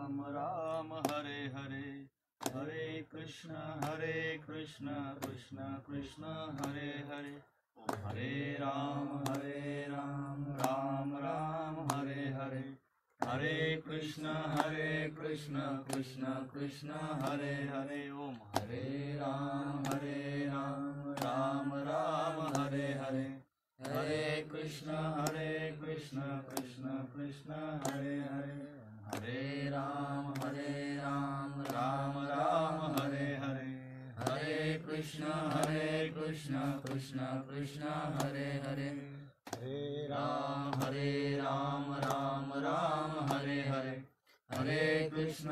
राम राम हरे हरे, हरे कृष्ण कृष्ण कृष्ण हरे हरे, हरे राम राम राम हरे हरे, हरे कृष्ण कृष्ण कृष्ण हरे हरे। ओम हरे राम राम राम हरे हरे, हरे कृष्ण कृष्ण कृष्ण हरे हरे, हरे राम राम राम हरे हरे, हरे कृष्ण कृष्ण कृष्ण हरे हरे, हरे राम राम राम हरे हरे, हरे कृष्ण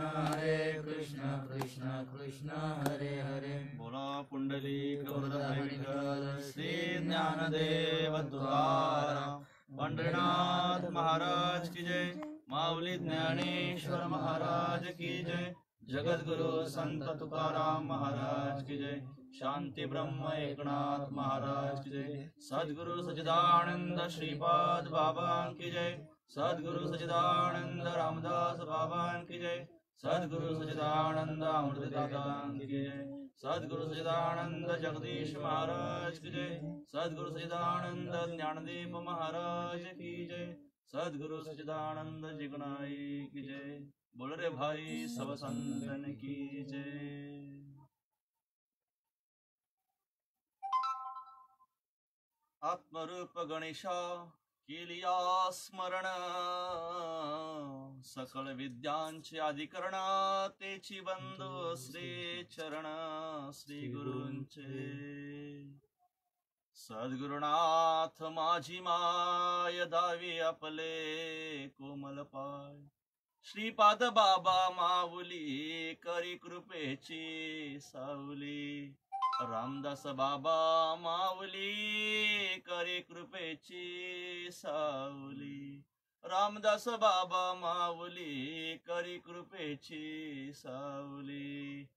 कृष्ण कृष्ण हरे हरे। बोला पुंडलिक वरद विठ्ठल श्री ज्ञानदेव तुकाराम, पंढरीनाथ महाराज की जय, माऊली ज्ञानेश्वर महाराज की जय, जगद्गुरु संत तुकाराम महाराज की जय, शांति ब्रह्म एकनाथ महाराज की जय, सद्गुरु सच्चिदानंद श्रीपाद बाबा की जय, सद्गुरु सच्चिदानंद रामदास बाबा की जय, सद्गुरु सच्चिदानंद अमृतदाता की जय, सद्गुरु सच्चिदानंद जगदीश महाराज की जय, सद्गुरु सच्चिदानंद ज्ञानदेव महाराज की जय, सद्गुरु सच्चिदानंद जिगनाई की जय। बोल रे भाई सब संतन की जय। आत्मरूप गणेशा केलिया स्मरण, सकळ विद्यांचे अधिकरण, तेची बंधू श्री चरण श्री गुरूंचे। सद्गुरुनाथ माझी माय दावी आपले कोमल पाय, श्रीपाद बाबा माऊली करी कृपेची सावली, रामदास बाबा माऊली करी कृपेची सावली, रामदास बाबा माऊली करी कृपेची सावली,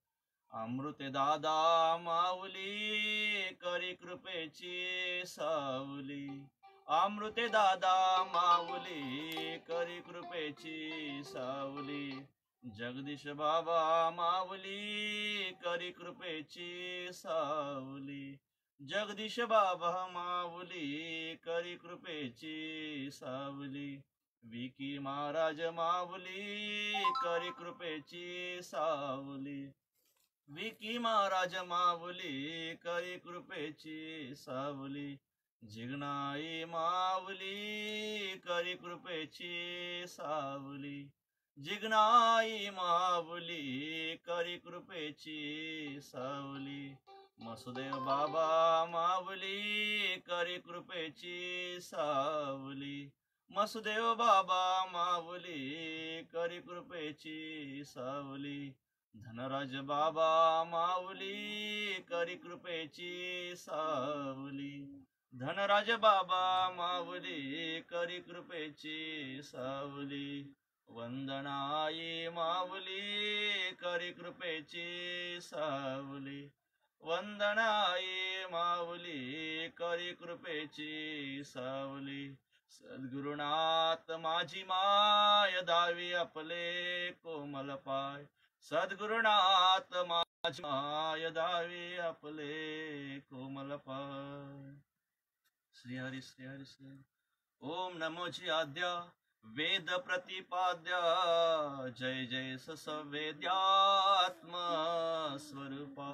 अमृते दादा माऊली करी कृपेची सावली, अमृते दादा माऊली करी कृपेची सावली, जगदीश बाबा माऊली करी कृपेची सावली, जगदीश बाबा माऊली करी कृपेची सावली, विकी महाराज माऊली करी कृपेची सावली, विकी महाराज माऊली करी कृपेची सावली, जिगनाई माऊली करी कृपेची सावली, जिगनाई माऊली करी कृपेची सावली, मसुदेव बाबा माऊली करी कृपेची सावली, मसुदेव बाबा माऊली करी कृपेची सावली, धनराज बाबा माऊली करी कृपेची सावली, धनराज बाबा माऊली करी कृपेची सावली, वंदनाई माऊली करी कृपेची सावली, वंदनाई माऊली करी कृपेची सावली, सद्गुरुनाथ माझी माय दावी आपले कोमल पाय, सद्गुरुनाथ माझी माय दावी आपले कोमल पाय। श्री हरी श्री हरी श्री। ओम नमो जी आद्या वेद प्रतिपाद्या, जय जय सवेद्यात्म स्वरूपा,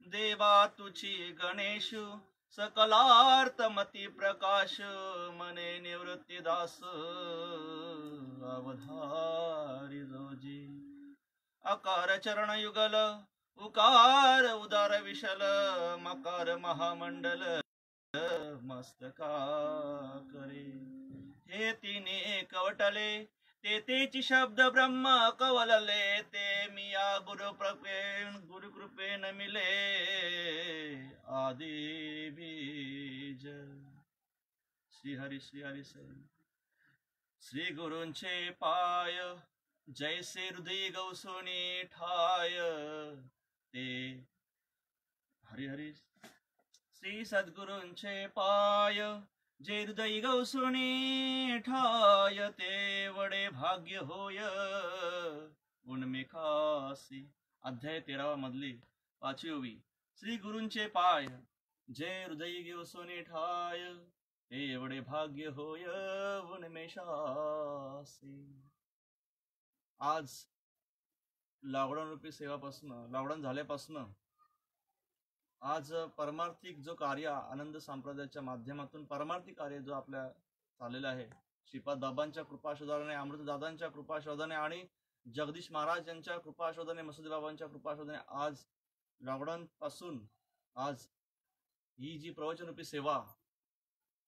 देवा तुझी गणेश सकलार्थमती प्रकाश, मने निवृत्ती दास अवधारी जोजी, अकार चरण युगल उकार उदार विशल, मकार महामंडल मस्तका करे, हे तिने कवटले ते तेची शब्द ब्रह्म कवलले, ते मिया गुरु कृपेन मिले आदि बीज। श्री हरी श्री हरी श्री गुरूंचे पाय, जैसे हृदय गौसोनी ठाय, ते हरी हरी श्री सद्गुरूंचे पाय, जे हृदय गौसुनी ठाय, ते वडे भाग्य होय खासी. अध्याय 13 मधली 5वी ओवी. श्री गुरूंचे पाय जे हृदयी घेऊ सोने ठाय, हे एवढे भाग्य होय उन्मेषासी. आज लॉकडाऊन रूपी सेवापासून, लॉकडाऊन झाल्यापासून आज परमार्थिक जो कार्य आनंद संप्रदायाच्या माध्यमातून परमार्थिक कार्य जो आपल्या चाललेलं आहे, श्रीपाद बाबांच्या कृपाशोधाने, अमृत दादांच्या कृपाशोधाने आणि जगदीश महाराज यांच्या कृपाशोधाने, मसुदी बाबांच्या कृपाशोधाने आज लॉकडाऊन पासून आज ही जी प्रवचनरूपी सेवा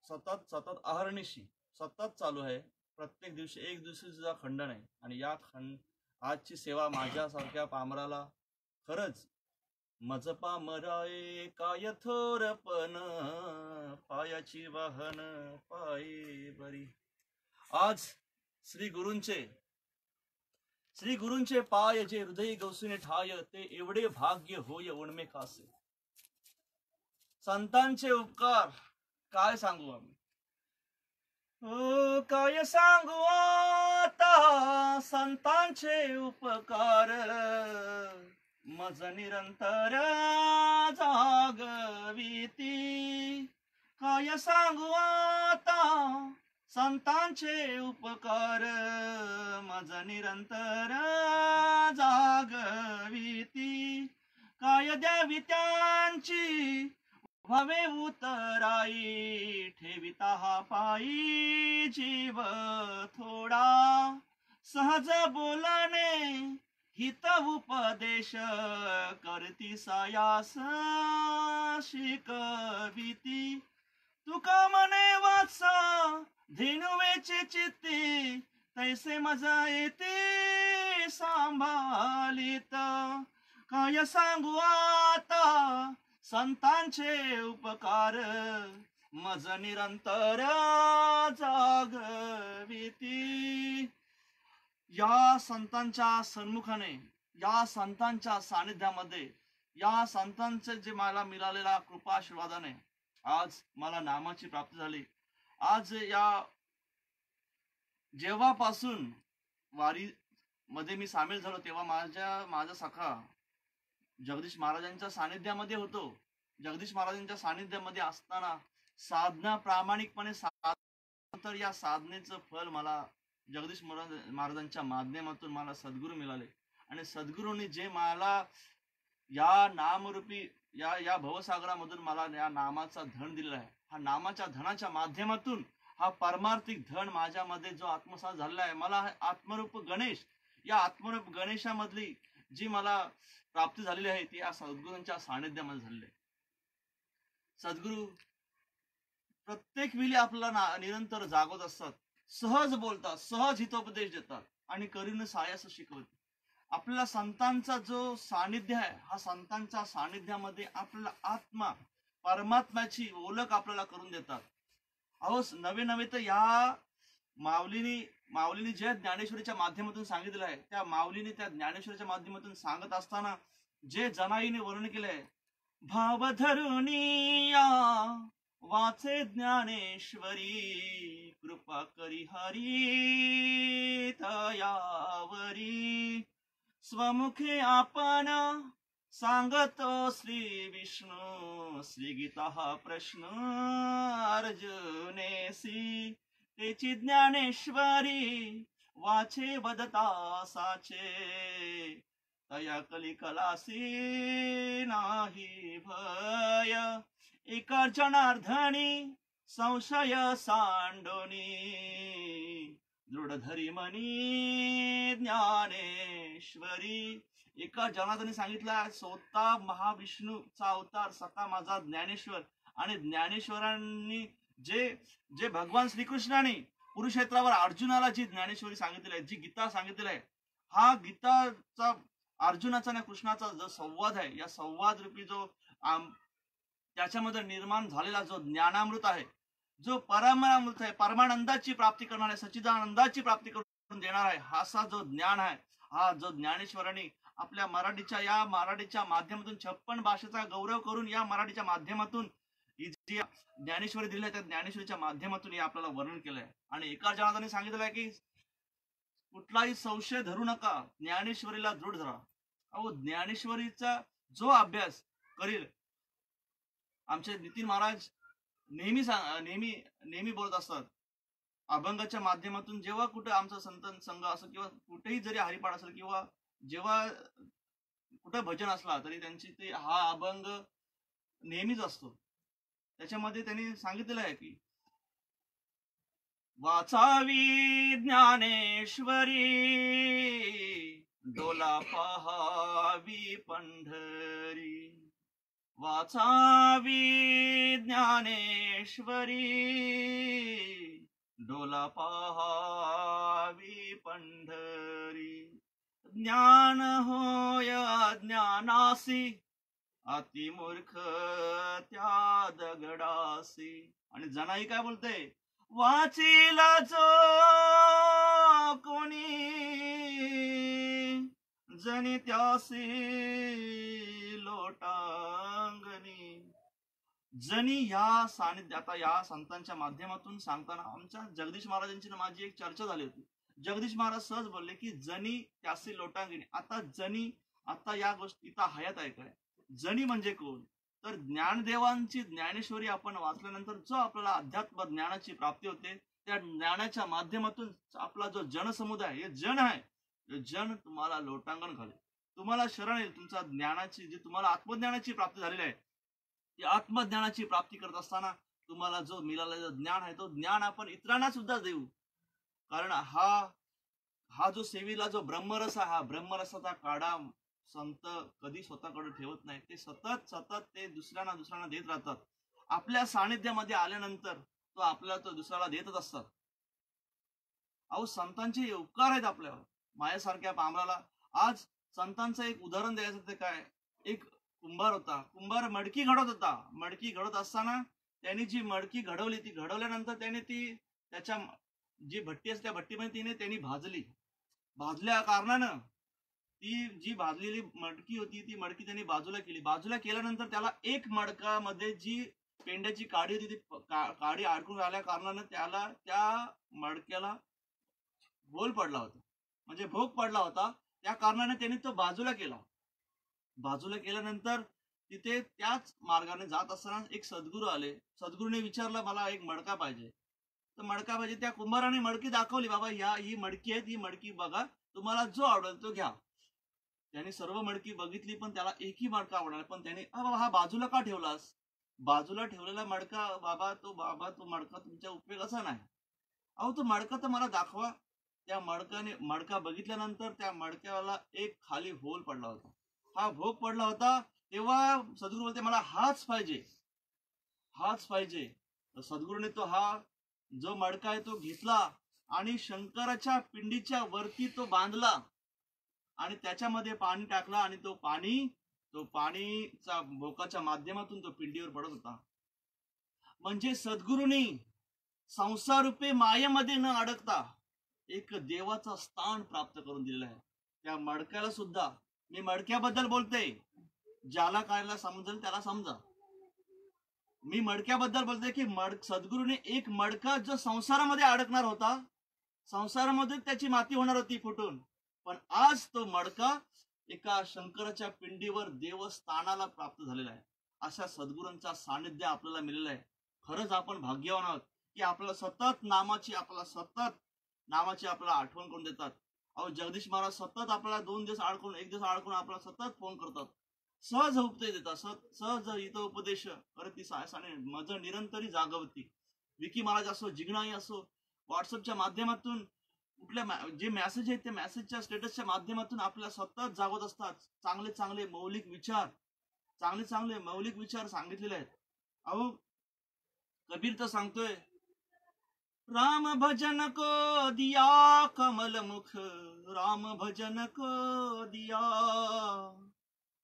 सतत अहर्निशी सतत चालू आहे. प्रत्येक दिवशी एक दिवशी सुद्धा खंड नाही. आणि या आजची सेवा माझ्यासारख्या पामराला खरंच मजपा मराये काय थोरपण, पायाची वाहन पायी बरी. आज श्री गुरूंचे पाय जे हृदय गवसूने ठाय, ते एवढे भाग्य होय उणमे खासे. संतांचे उपकार काय सांगू आम्ही, काय सांगू आता संतांचे उपकार, मज निरंतर जागविती. काय सांगू आता संतांचे उपकार, मज निरंतर जागविती. काय द्यावी त्यांची व्हावे उतराई, ठेविता हा पायी जीव थोडा. सहज बोलणे हित उपदेश, करती सायास शिकविती. तुका मने वाचा धेनुवेचे चित्ती, तैसे मजा येते सांभाळीत. काय सांगू आता संतांचे उपकार, मज निरंतर जागविती. या संतांच्या सन्मुखाने, या संतांच्या सानिध्यामध्ये, या संतांचे जे मला मिळालेल्या कृपाशीर्वादाने आज मला नामाची प्राप्ती झाली. आज या जेव्हापासून वारी मध्ये मी सामील झालो तेव्हा माझा सखा जगदीश महाराजांच्या सानिध्यामध्ये होतो. जगदीश महाराजांच्या सानिध्यामध्ये असताना साधना प्रामाणिकपणे तर या साधनेचं फल मला जगदीश महाराजांच्या माध्यमातून मला सद्गुरू मिळाले. आणि सद्गुरूंनी जे मला या नामरूपी या भवसागरामधून मला या नामाचा धन दिलेला आहे, हा नामाच्या धनाच्या माध्यमातून हा परमार्थिक धन माझ्यामध्ये जो आत्मसात झालेला आहे, मला आत्मरूप गणेश, या आत्मरूप गणेशामधली जी मला प्राप्ती झालेली आहे ती या सद्गुरूंच्या सानिध्यामध्ये झालेली आहे. सद्गुरू प्रत्येक वेळी आपल्याला निरंतर जागवत असतात, सहज बोलतात, सहज हितोपदेश देतात आणि करीन सायास शिकवतात. आपल्याला संतांचा जो सानिध्य आहे, हा संतांच्या सानिध्यामध्ये आपल्याला आत्मा परमात्म्याची ओळख आपल्याला करून देतात. अहो नवे तर या माऊलीनी जे ज्ञानेश्वरीच्या माध्यमातून सांगितलं आहे, त्या माऊलीने त्या ज्ञानेश्वरीच्या माध्यमातून सांगत असताना जे जनाईने वर्णन केलंय, भाव धरुनिया वाचे ज्ञानेश्वरी, कृपा करी हरी तयावरी. स्वमुखे आपण सांगतो श्री विष्णू, श्री गीता हा प्रश्न अर्जुनेसी. तेची ज्ञानेश्वरी वाचे वदता साचे, तया कलिकलासी नाही भय. एका जनार्दनी संशय सांडोनी, दृढ धरी मनी ज्ञानेश्वरी. एका जनार्दनी सांगितलं, स्वतः महाविष्णूचा अवतार सखा माझा ज्ञानेश्वर. आणि ज्ञानेश्वरांनी जे भगवान श्रीकृष्णाने कुरुक्षेत्रावर अर्जुनाला जी ज्ञानेश्वरी सांगितलेली आहे, जी गीता सांगितलेली आहे, हा गीताचा अर्जुनाचा आणि कृष्णाचा जो संवाद आहे, या संवाद रूपी जो त्याच्यामध्ये निर्माण झालेला जो ज्ञानामृत आहे, जो परमामृत आहे, परमानंदाची प्राप्ती करणार आहे, सच्चिदानंदाची प्राप्ती करून देणार आहे, असा जो ज्ञान आहे, हा जो ज्ञानेश्वरांनी आपल्या मराठीच्या माध्यमातून 56 भाषेचा गौरव करून या मराठीच्या माध्यमातून जी ज्ञानेश्वरी दिली आहे, त्या ज्ञानेश्वरीच्या माध्यमातून हे आपल्याला वर्णन केलंय. आणि एका जनार्दनी सांगितलंय की कुठलाही संशय धरू नका, ज्ञानेश्वरीला दृढ धरा. अहो ज्ञानेश्वरीचा जो अभ्यास करील, आमचे नितीन महाराज नेहमी नेहमी बोलत असतात, अभंगाच्या माध्यमातून जेव्हा कुठे आमचा संत संघ असो किंवा कुठेही जरी हरिपाठ असेल किंवा जेव्हा कुठे भजन असला तरी त्यांची ते हा अभंग नेहमीच असतो. त्याच्यामध्ये त्यांनी सांगितलेलं आहे की वाचावी ज्ञानेश्वरी, डोला पहावी पंढरी. वाचावी ज्ञानेश्वरी, डोला पहावी पंढरी. ज्ञान होय अज्ञानासी, अतिमूर्ख त्या दगडासी. आणि जनाई काय बोलते, वाचीला जो कोणी, जनी त्यासी लोटांगणी. जनी या सानिध्य, आता या संतांच्या माध्यमातून सांगताना आमच्या जगदीश महाराजांची माझी एक चर्चा झाली होती. जगदीश महाराज सहज बोलले की जनी त्यासी लोटांगणी. आता जनी, आता या गोष्टी इथं हयात आहे काय? जनी म्हणजे कोण? तर ज्ञानदेवांची ज्ञानेश्वरी आपण वाचल्यानंतर जो आपल्याला अध्यात्म ज्ञानाची प्राप्ती होते, त्या ज्ञानाच्या माध्यमातून आपला जो जनसमुदाय, हे जन आहे, हे जन तुम्हाला लोटांगण घालेल, तुम्हाला शरण येईल. तुमचा ज्ञानाची, जी तुम्हाला आत्मज्ञानाची प्राप्ती झालेली आहे, ती आत्मज्ञानाची प्राप्ती करत असताना तुम्हाला जो मिळालेला ज्ञान आहे, तो ज्ञान आपण इतरांना सुद्धा देऊ. कारण हा जो सेवीला जो ब्रह्मरस आहे, हा ब्रह्मरसाचा काढा संत कधी स्वतःकडे ठेवत नाही. ते सतत ते दुसऱ्यांना देत राहतात. आपल्या सानिध्यामध्ये आल्यानंतर तो आपल्याला तो दुसऱ्याला देतच असतात. अहो संतांचे उपकार आहेत आपल्यावर. माझ्यासारख्या पामराला आज संतांचं एक उदाहरण द्यायचं ते काय, एक कुंभार होता. कुंभार मडकी घडवत होता. मडकी घडवत असताना त्यांनी जी मडकी घडवली, ती घडवल्यानंतर त्याने ती त्याच्या जी भट्टी असते त्या भट्टीमध्ये त्यांनी भाजली. भाजल्या कारणानं ती जी भाजलेली मडकी होती, ती मडकी त्यांनी बाजूला केली. बाजूला केल्यानंतर त्याला एक मडकामध्ये जी पेंड्याची काडी होती, ती काडी अडकून राहिल्या कारणानं त्याला त्या मडक्याला बोल पडला होता, म्हणजे भोग पडला होता. त्या कारणाने त्याने तो बाजूला केला. बाजूला केल्यानंतर तिथे त्याच मार्गाने जात असताना एक सद्गुरू आले. सद्गुरूने विचारलं, मला एक मडका पाहिजे. तर मडका पाहिजे. त्या कुंभाराने मडकी दाखवली, बाबा ही मडकी आहे, ही मडकी बघा, तुम्हाला जो आवडेल तो घ्या. त्याने सर्व मडकी बघितली, पण त्याला एकही मडका आवडला. पण त्याने, बाबा हा बाजूला का ठेवलास? बाजूला ठेवलेला मडका, बाबा तो मडका तुमच्या उपयोगाचा नाही. अहो तो मडका तर मला दाखवा. त्या मडका बघितल्यानंतर त्या मडक्याला एक खाली होल पडला होता. हा भोग पडला होता. तेव्हा सद्गुरू बोलते, मला हाच पाहिजे, हाच पाहिजे. तर सद्गुरूने तो हा जो मडका आहे तो घेतला आणि शंकराच्या पिंडीच्या वरती तो बांधला आणि त्याच्यामध्ये पाणी टाकला आणि तो पाणीचा भोकाच्या माध्यमातून तो पिंडीवर पडत होता. म्हणजे सद्गुरूंनी संसार रूपी मायेमध्ये न अडकता एक देवाचा स्थान प्राप्त करून दिलेला आहे. त्या मडक्याला सुद्धा, मी मडक्याबद्दल बोलते, ज्याला कायला समजेल त्याला समजा. मी मडक्याबद्दल बोलते की सद्गुरूने एक मडका जो संसारामध्ये अडकणार होता, संसारामध्ये त्याची माती होणार होती फुटून, पण आज तो मडका एका शंकराच्या पिंडीवर देवस्थानाला प्राप्त झालेला आहे. अशा सद्गुरूंचा सानिध्य आपल्याला मिळालेलं आहे. खरंच आपण भाग्यवान आहोत की आपल्याला सतत नामाची आपल्याला आठवण करून देतात. अहो जगदीश महाराज सतत आपल्याला 2 दिवस अडकून, 1 दिवस अडकून आपल्याला सतत फोन करतात, सहज उपदेश देतात, सहज इथं उपदेश करत ती सायसाने मज निरंतरी जागवती. विकी महाराज असो, जिग्नाई असो, व्हॉट्सअपच्या माध्यमातून कुठल्या जे मेसेज आहेत त्या मेसेजच्या स्टेटसच्या माध्यमातून आपल्याला सतत जागवत असतात. चांगले मौलिक विचार सांगितलेले आहेत. अहो कबीर तर सांगतोय, राम भजन को दिया कमल मुख, राम भजन को दिया,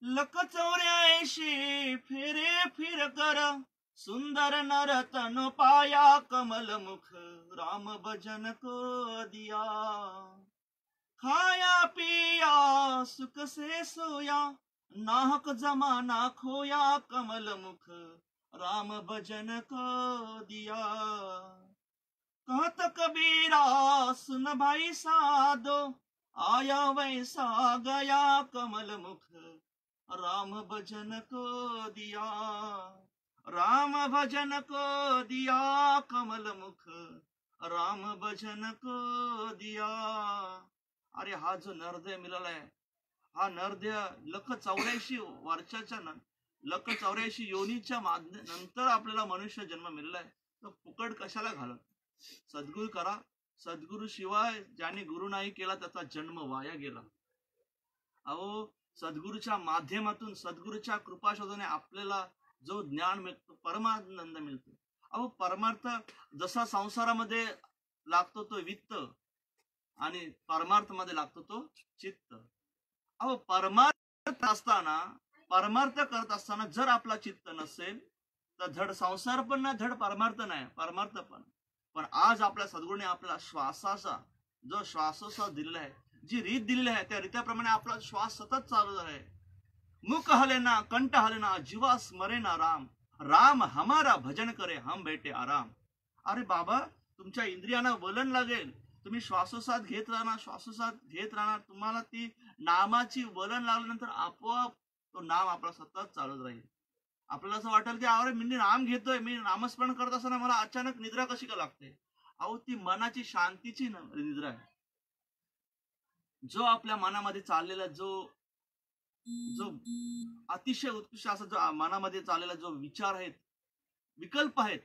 लख 84 फेरे फिर कर, सुंदर नर तन पाया, कमल मुख राम भजन को दिया, खाया पिया सुख से सोया, नाहक जमाना खोया, कमल मुख राम भजन को दिया. कहत कबीरा सुन भाई साधो, आया वैसा गया कमल मुख, राम भजन को दिया, राम भजन को दिया कमल मुख, राम भजन को दिया. अरे हा जो नरदेह मिळालाय, हा नरदेह लख 84 वर्षाच्या लख 84 योनीच्या नंतर आपल्याला मनुष्य जन्म मिळालाय, तर फुकट कशाला घालत. सद्गुरु करा. सद्गुरु शिवाय ज्याने गुरु नाही केला त्याचा जन्म वाया गेला. अहो सद्गुरूच्या माध्यमातून, सद्गुरूच्या कृपा शोधाने आपल्याला जो ज्ञान मिळतो, परमानंद मिळतो. अहो परमार्थ जसा संसारामध्ये लागतो तो वित्त, आणि परमार्थ मध्ये लागतो तो चित्त. अहो परमार्थ असताना, परमार्थ करत असताना जर आपला चित्त नसेल तर धड संसार पण नाही, धड परमार्थ नाही, परमार्थ पण आज आपल्या सद्गुरूने आपला श्वासाचा जो श्वासोश्वास दिलेला आहे, जी रीत दिलेली आहे, त्या रीत्याप्रमाणे आपला श्वास सतत चालू आहे. मुख हलेना कंठ हलेना जीवा स्मरेना राम, राम हमारा भजन करे हम बैठे आराम. अरे बाबा तुमच्या इंद्रियांना वलन लागेल, तुम्ही श्वासोश्वास घेत राहणार, श्वासोश्वास घेत राहणार, तुम्हाला ती नामाची वलन लागल्यानंतर आपोआप तो नाम आपला सतत चालत राहील. आपल्याला असं वाटेल की अरे मी नाम घेतोय, मी नामस्मरण करत असताना मला अचानक निद्रा कशी का लागते. अहो ती मनाची शांतीची निद्रा आहे. जो आपल्या मनामध्ये चाललेला जो अतिशय उत्कृष्ट असा जो मनामध्ये चाललेला जो विचार आहेत, विकल्प आहेत,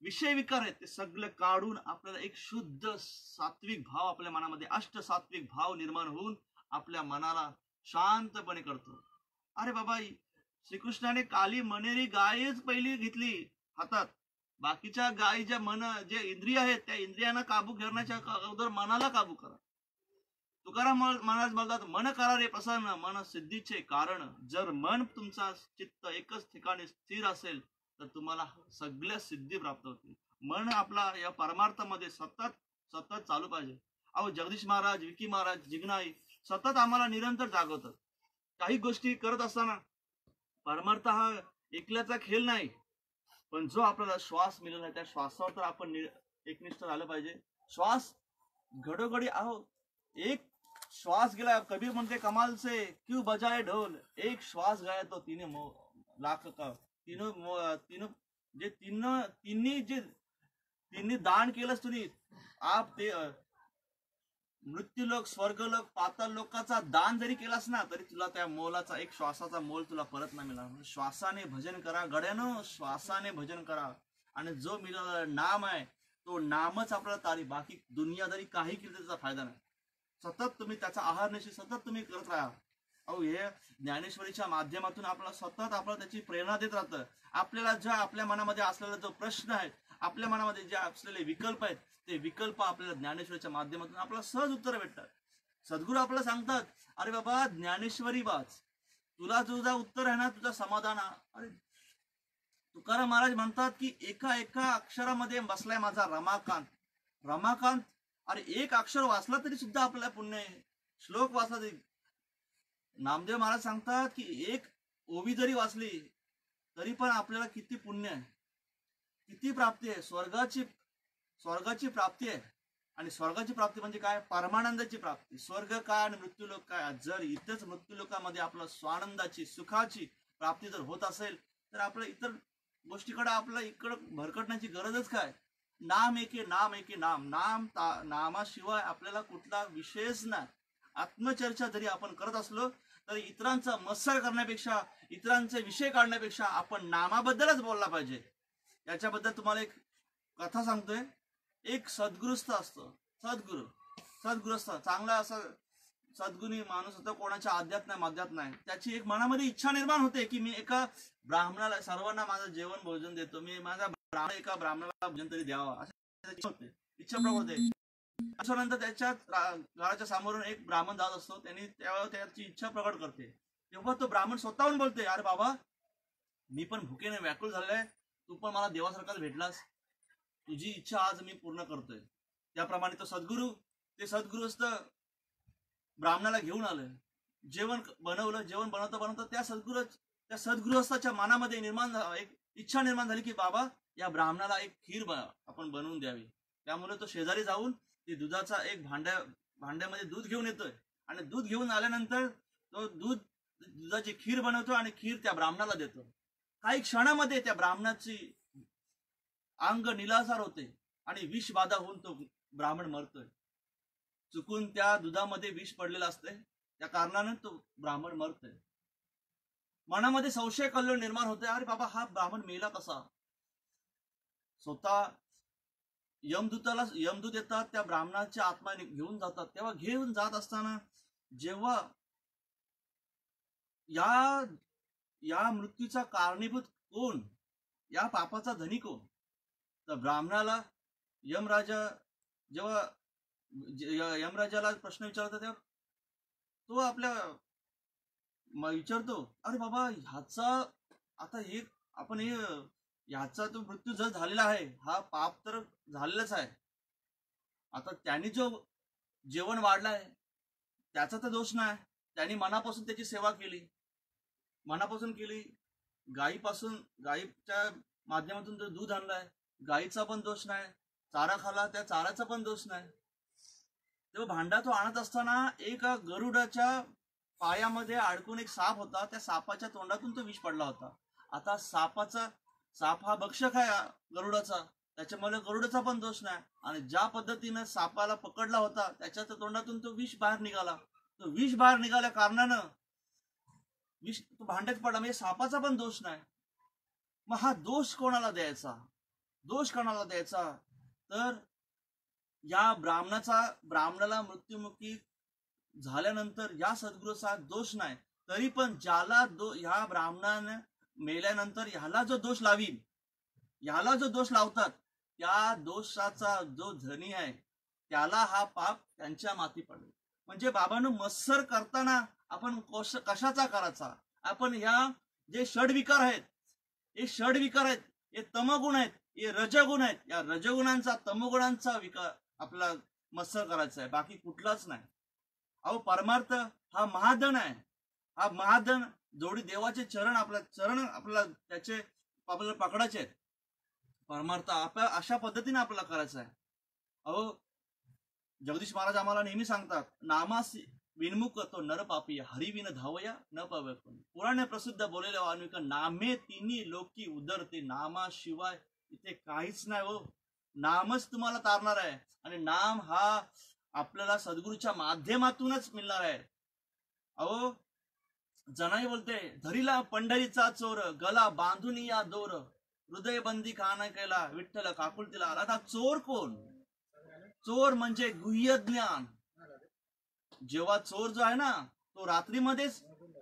विषय विकार आहेत, ते सगळे काढून आपल्याला एक शुद्ध सात्विक भाव आपल्या मनामध्ये, अष्ट सात्विक भाव निर्माण होऊन आपल्या मनाला शांतपणे करतो. अरे बाबा श्रीकृष्णाने काली मनेरी गायच पहिली घेतली हातात, बाकीच्या गायी ज्या जे इंद्रिय आहेत त्या इंद्रियांना काबू करण्याच्या अगोदर मनाला काबू करा. तुकाराम महाराज बोलतात, मन करा रे प्रसन्न, मन सिद्धीचे कारण. जर मन तुमचा चित्त एकच ठिकाणी स्थिर असेल तर तुम्हाला सगळ्या सिद्धी प्राप्त होतील. मन आपला या परमार्थामध्ये सतत सतत चालू पाहिजे. अहो जगदीश महाराज, विकी महाराज, जिग्नाई सतत आम्हाला निरंतर जागवतात. काही गोष्टी करत असताना परमार्थ हा एकल्याचा खेळ नाही, पण जो आपल्याला श्वास मिळाला आहे त्या श्वासावर तर आपण एकनिष्ठ झालं पाहिजे. श्वास घडोघडी, अहो एक श्वास गेला, कबीर म्हणते कमाल से क्यों बजाए ढोल, एक श्वास गया तो तीन लाख का, तिन्ही दान केलंच तुम्ही. आप ते मृत्यूलोक, स्वर्गलोक, पाताळ लोकाचा दान जरी केलास ना तरी तुला त्या मोलाचा, एक श्वासाचा मोल तुला परत नाही मिळणार. श्वासाने भजन करा गड्यानो, श्वासाने भजन करा. आणि जो मिळालेला नाम आहे तो नामच आपल्याला तारी, बाकी दुनियादारी काही केली त्याचा फायदा नाही. सतत तुम्ही त्याचा आहार निश्चित सतत तुम्ही करत राहा. अहो हे ज्ञानेश्वरीच्या माध्यमातून आपल्याला सतत आपल्याला त्याची प्रेरणा देत राहतं. आपल्याला ज्या आपल्या मनामध्ये असलेला जो प्रश्न आहे, आपल्या मनामध्ये जे असलेले विकल्प आहेत, ते विकल्प आपल्याला ज्ञानेश्वरीच्या माध्यमातून आपल्याला सहज उत्तर भेटतात. सद्गुरू आपल्याला सांगतात, अरे बाबा ज्ञानेश्वरी वाच, तुला तुझा उत्तर आहे ना, तुझा समाधान. अरे तुकाराम महाराज म्हणतात की एका एका अक्षरामध्ये बसलाय माझा रमाकांत. रमाकांत, अरे एक अक्षर वाचला तरी सुद्धा आपल्याला पुण्य आहे, श्लोक वाचला तरी. नामदेव महाराज सांगतात की एक ओवी जरी वाचली तरी पण आपल्याला किती पुण्य आहे, किती प्राप्ती आहे, स्वर्गाची प्राप्ती आहे. आणि स्वर्गाची प्राप्ती म्हणजे काय, परमानंदाची प्राप्ती. स्वर्ग काय आणि मृत्यूलोक काय. जर इथंच मृत्यूलोकामध्ये आपलं स्वानंदाची, सुखाची प्राप्ती जर होत असेल तर आपल्या इतर गोष्टीकडे आपल्याला इकडं भरकटण्याची गरजच काय. नाम एके नाम एके नाम, नामाशिवाय आपल्याला कुठला विषयच नाही. आत्मचर्चा जरी आपण करत असलो तरी इतरांचा मत्सर करण्यापेक्षा, इतरांचे विषय काढण्यापेक्षा आपण नामाबद्दलच बोलला पाहिजे. याच्याबद्दल तुम्हाला एक कथा सांगतोय. एक सद्गुरुस्थ असतो, सद्गुरुस्थ चांगला असा सद्गुणी माणूस होता, कोणाच्या आध्यात नाही माध्यात नाही. त्याची एक मनामध्ये इच्छा निर्माण होते की मी एका ब्राह्मणाला, सर्वांना माझं जेवण भोजन देतो, मी माझा एका ब्राह्मणाला भोजन तरी द्यावा, अशी इच्छा प्रकट होते. त्याच्यानंतर त्याच्या घराच्या समोरून एक ब्राह्मण जात असतो, त्यांनी त्याची इच्छा प्रकट करते. तेव्हा तो ब्राह्मण स्वतःहून बोलते, अरे बाबा मी पण भुकेने व्याकुळ झालोय, तू पण मला देवासारखाच भेटलास, तुझी इच्छा आज मी पूर्ण करतोय. त्याप्रमाणे तो सद्गुरुस्थ ब्राह्मणाला घेऊन आलं, जेवण बनवलं. जेवण बनवता त्या सद्गुरुस्थाच्या मनामध्ये एक इच्छा निर्माण झाली की बाबा या ब्राह्मणाला एक खीर आपण बनवून द्यावी. त्यामुळे तो शेजारी जाऊन ती दुधाचा एक भांड्यामध्ये दूध घेऊन येतोय आणि दूध घेऊन आल्यानंतर तो दुधाची खीर बनवतो आणि खीर त्या ब्राह्मणाला देतो. काही क्षणामध्ये त्या ब्राह्मणाची अंग निलासार होते आणि विष बाधा होऊन तो ब्राह्मण मरतोय. चुकून त्या दुधामध्ये विष पडलेलं असते, त्या कारणाने तो ब्राह्मण मरतोय. मनामध्ये संशय कल्लोळ निर्माण होते, अरे बाबा हा ब्राह्मण मेला कसा. स्वतः यमदूत येतात, त्या ब्राह्मणाच्या आत्मा घेऊन जातात. तेव्हा घेऊन जात असताना जेव्हा या मृत्यूचा कारणीभूत कोण, या पापाचा धनी कोण, तर ब्राह्मणाला जेव्हा यमराजाला प्रश्न विचारतो तेव्हा तो आपल्या विचारतो, अरे बाबा ह्याचा आता ह्याचा तो मृत्यू जर झालेला आहे, हा पाप तर झालेलाच आहे. आता त्यांनी जो जेवण वाढलाय त्याचा तर दोष नाही, त्यांनी मनापासून त्याची सेवा केली, गायीच्या माध्यमातून जो दूध आणलाय, गायीचा पण दोष नाही, चारा खाला त्या चाराचा पण दोष नाही. तेव्हा भांडा तो आणत असताना एक गरुडाच्या पायामध्ये अडकून एक साप होता, त्या सापाच्या तोंडातून तो विष पडला होता. आता साप हा भक्षक आहे गरुडाचा, त्याच्यामुळे गरुडाचा पण दोष नाही. आणि ज्या पद्धतीने सापाला पकडला होता त्याच्या तोंडातून तो विष बाहेर निघाला, तो विष बाहेर निघाल्या कारणानं विष तो भांड्यात पडला, म्हणजे सापाचा पण दोष नाही. मग हा दोष कोणाला द्यायचा, तर या ब्राह्मणाला मृत्युमुखी झाल्यानंतर या सद्गुरूचा दोष नाही, तरी पण ज्याला ह्या ब्राह्मणाने मेल्यानंतर ह्याला जो दोष लावतात, त्या दोषाचा जो धनी आहे त्याला हा पाप त्यांच्या माथी पडेल. म्हणजे बाबांनो, मत्सर करताना आपण कशाचा करायचा. आपण ह्या जे षडविकार आहेत, हे तमगुण आहेत, हे रजगुण आहेत. या रजगुणांचा तमगुणांचा विकार आपला मत्सर करायचा आहे, बाकी कुठलाच नाही. अहो परमार्थ हा महाधन आहे. हा महाधन जोडी देवाचे चरण आपल्याला त्याचे आपल्याला पकडायचे आहेत. परमार्थ अशा पद्धतीने आपल्याला करायचं आहे. अहो जगदीश महाराज आम्हाला नेहमी सांगतात, नामासी विनमुख तो नर पापी, हरिविन धावया न पावे कोणी. पुराणे प्रसिद्ध बोलेले वाल्मिक, नामे तिन्ही लोकी उदरते, नामाशिवाय इथे काहीच नाही हो. नामच तुम्हाला तारणार आहे आणि नाम हा आपल्याला सद्गुरूच्या माध्यमातूनच मिळणार आहे. अहो जनाई बोलते, धरीला पंढरीचा चोर, गला बांधून या दोर, हृदय बंदी खाना केला, विठ्ठल काकुलतीला. आता चोर कोण? चोर म्हणजे गुह्य ज्ञान. जेव्हा चोर जो आहे ना, तो रात्रीमध्येच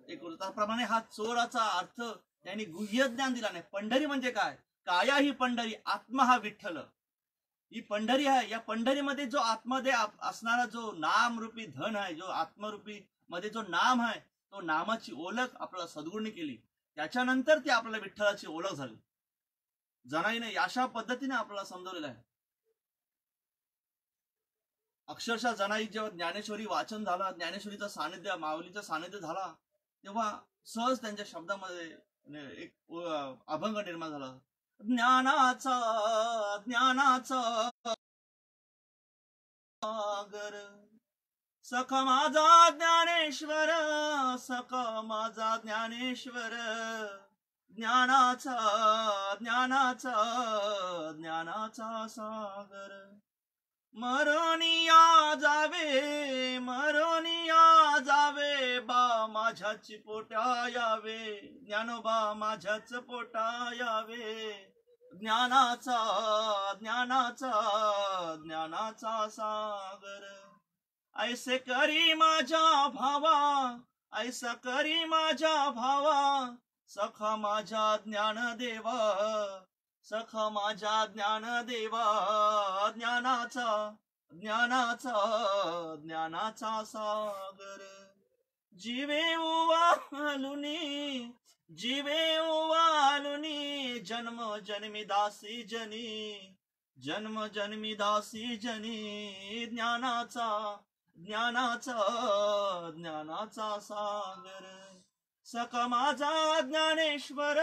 त्याप्रमाणे हा चोराचा अर्थ त्यांनी गुह्य ज्ञान दिला नाही. पंढरी म्हणजे काय? काया ही पंढरी, आत्मा हा विठ्ठल. ही पंढरी आहे. या पंढरीमध्ये जो आत्ममध्ये असणारा जो नामरूपी धन आहे, जो आत्मरूपी मध्ये जो नाम आहे, तो नामाची ओळख आपल्याला सद्गुरूंनी केली. त्याच्यानंतर ती आपल्याला विठ्ठलाची ओळख झाली. जनाईने अशा पद्धतीने आपल्याला समजवलेलं आहे. अक्षरशः जनाई जेव्हा ज्ञानेश्वरी वाचन झाला, ज्ञानेश्वरीचा सानिध्य, माऊलीचा सानिध्य झाला, तेव्हा सहज त्यांच्या शब्दामध्ये एक अभंग निर्माण झाला. ज्ञानाचा सागर सखा माझा ज्ञानेश्वर, सखा माझा ज्ञानेश्वर. ज्ञानाचा सागर मरोनिया जावे बा माझ्याच पोटा यावे, ज्ञानोबा माझ्याच पोटा यावे. ज्ञानाचा सागर ऐसे करी माझ्या भावा, सखा माझ्या ज्ञानदेवा, सखा माझ्या ज्ञानदेवा. ज्ञानाचा सागर जीवे उवालुनी, जन्म जन्मी दासी जनी. ज्ञानाचा सागर सखा माझा ज्ञानेश्वर,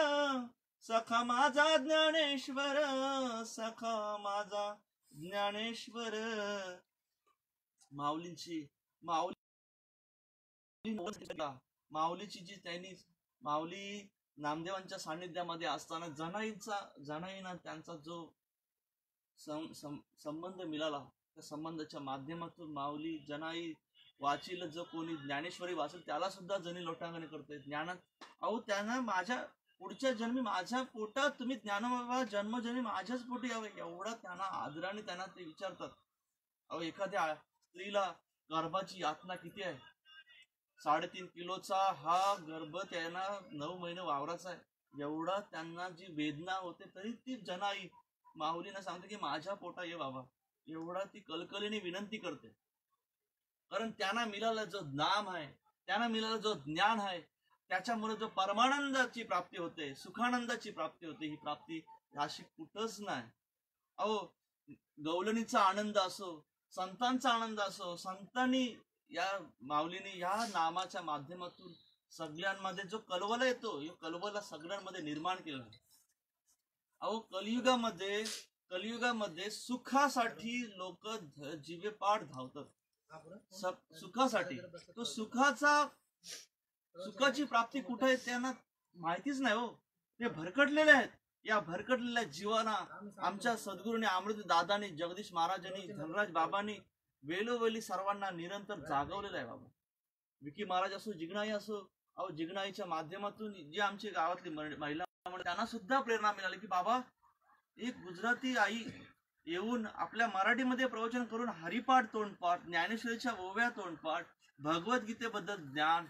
सखा माझा ज्ञानेश्वर माऊलींची माऊलीची जी त्यांनी माऊली नामदेवांच्या सान्निध्यामध्ये असताना जनाईना त्यांचा जो संबंध मिळाला, त्या संबंधाच्या माध्यमातून माऊली जनाई वाचील, जो कोणी ज्ञानेश्वरी वाचेल त्याला सुद्धा जणी लोटांगणे करते ज्ञानात. अहो त्यांना माझ्या पुढच्या जन्मी माझ्या पोटात तुम्ही ज्ञानोबा जन्मजन्मी माझ्याच पोटी यावे एवढा त्यांना आदराने त्यांना ते विचारतात. अहो एखाद्या स्त्रीला गर्भाची यातना किती आहे, 3.5 किलोचा हा गर्भ त्यांना 9 महिने वावराचा आहे. एवढा त्यांना जी वेदना होते तरी ती जनाई माऊलींना सांगते की माझ्या पोटा ये बाबा, एवढा ती कलकलीने विनंती करते. कारण त्यांना मिळाला जो नाम आहे, त्यांना मिळाला जो ज्ञान आहे, त्याच्यामुळे जो परमानंदाची प्राप्ती होते, सुखानंदाची प्राप्ती होते, ही प्राप्ती अशी कुठंच नाही. अहो गवलणीचा आनंद असो, संतांचा आनंद असो, संतांनी या माऊलीने या नामाच्या माध्यमातून सगळ्यांमध्ये जो कलवला येतो, या कलवला सगळ्यांमध्ये निर्माण केला. अहो कलियुगामध्ये सुखासाठी लोक जीवेपाठ धावतात, सुखासाठी. तो सुखाची प्राप्ती कुठे आहे त्यांना माहितीच नाही. हो ते भरकटलेले आहेत. या भरकटलेल्या जीवाना आमच्या सद्गुरूंनी, अमृत दादानी, जगदीश महाराजांनी, धनराज बाबांनी वेळोवेळी सर्वांना निरंतर जागवलेलं आहे. बाबा विकी महाराज असो, जिगणाई असो, अहो जिगणाईच्या माध्यमातून जे आमची गावातली महिला त्यांना सुद्धा प्रेरणा मिळाली की बाबा एक गुजराती आई येऊन आपल्या मराठीमध्ये प्रवचन करून हरिपाठ तोंडपाठ, ज्ञानेश्वरीच्या ओव्या तोंडपाठ, भगवद्गीतेबद्दल ज्ञान,